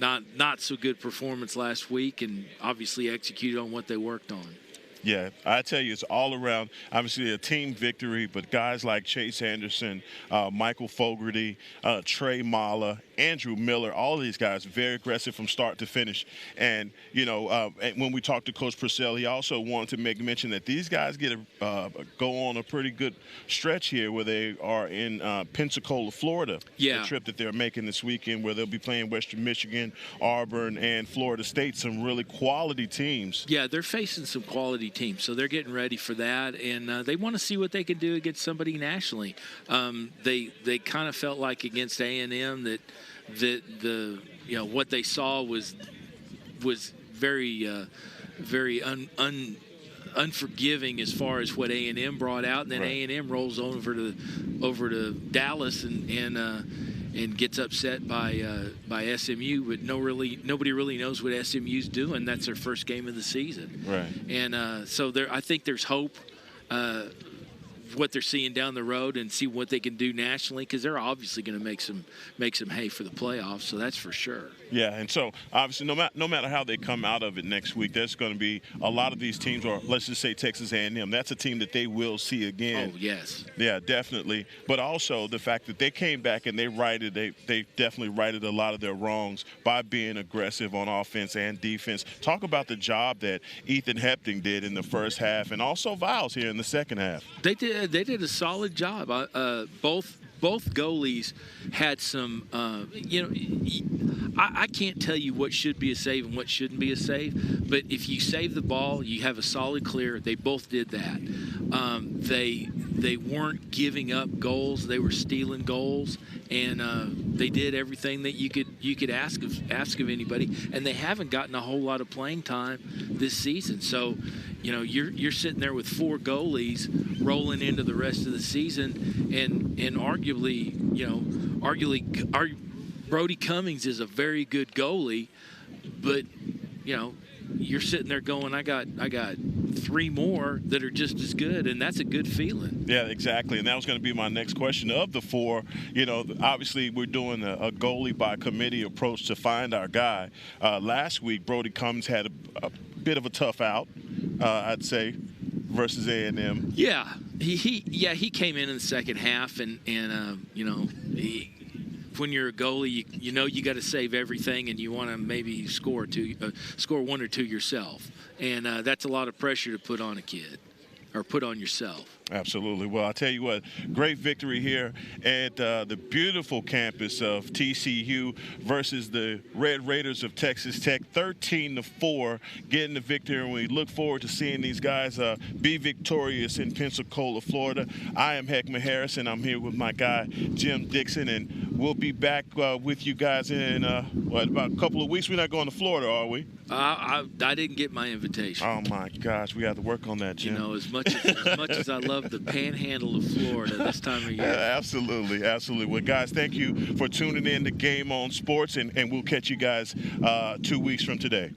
[SPEAKER 1] not so good performance last week, and obviously executed on what they worked on.
[SPEAKER 2] Yeah, I tell you, it's all around, obviously, a team victory, but guys like Chase Anderson, Michael Fogarty, Trey Mala, Andrew Miller, all of these guys very aggressive from start to finish. And, when we talked to Coach Purcell, he also wanted to make mention that these guys get go on a pretty good stretch here where they are in Pensacola, Florida.
[SPEAKER 1] Yeah.
[SPEAKER 2] The trip that they're making this weekend where they'll be playing Western Michigan, Auburn, and Florida State, some really quality teams.
[SPEAKER 1] Yeah, they're facing some quality teams, so they're getting ready for that, and they want to see what they can do against somebody nationally. They kind of felt like against A&M that the what they saw was very unforgiving as far as what A&M brought out, and then A&M rolls over to Dallas and gets upset by SMU, but nobody really knows what SMU's doing. That's their first game of the season,
[SPEAKER 2] right?
[SPEAKER 1] And so I think there's hope. What they're seeing down the road and see what they can do nationally, because they're obviously going to make some hay for the playoffs, so that's for sure.
[SPEAKER 2] Yeah, and so obviously no matter how they come out of it next week, there's going to be a lot of these teams, or let's just say Texas A&M, that's a team that they will see again.
[SPEAKER 1] Oh, yes.
[SPEAKER 2] Yeah, definitely. But also the fact that they came back and they definitely righted a lot of their wrongs by being aggressive on offense and defense. Talk about the job that Ethan Hepting did in the first half, and also Viles here in the second half.
[SPEAKER 1] They did a solid job. Both goalies had some, I can't tell you what should be a save and what shouldn't be a save, but if you save the ball, you have a solid clear. They both did that. They weren't giving up goals. They were stealing goals, and they did everything that you could ask of anybody, and they haven't gotten a whole lot of playing time this season. So, you're sitting there with four goalies rolling into the rest of the season, and arguably Brody Cummings is a very good goalie, but you're sitting there going, I got three more that are just as good, and that's a good feeling.
[SPEAKER 2] Yeah, exactly. And that was going to be my next question. Of the four, obviously we're doing a goalie by committee approach to find our guy. Last week, Brody Cummings had a bit of a tough out, I'd say. versus A&M.
[SPEAKER 1] Yeah, he came in the second half, and you know, when you're a goalie, you know you got to save everything, and you want to maybe score one or two yourself, and that's a lot of pressure to put on a kid or put on yourself.
[SPEAKER 2] Absolutely. Well, I'll tell you what, great victory here at the beautiful campus of TCU versus the Red Raiders of Texas Tech, 13-4, getting the victory, and we look forward to seeing these guys be victorious in Pensacola, Florida. I am Heckman Harris, and I'm here with my guy, Jim Dixon, and we'll be back with you guys in about a couple of weeks. We're not going to Florida, are we?
[SPEAKER 1] I didn't get my invitation.
[SPEAKER 2] Oh, my gosh. We have to work on that, Jim.
[SPEAKER 1] You know, as much as I love the panhandle of Florida this time of year.
[SPEAKER 2] Absolutely, absolutely. Well, guys, thank you for tuning in to Game On Sports, and we'll catch you guys 2 weeks from today.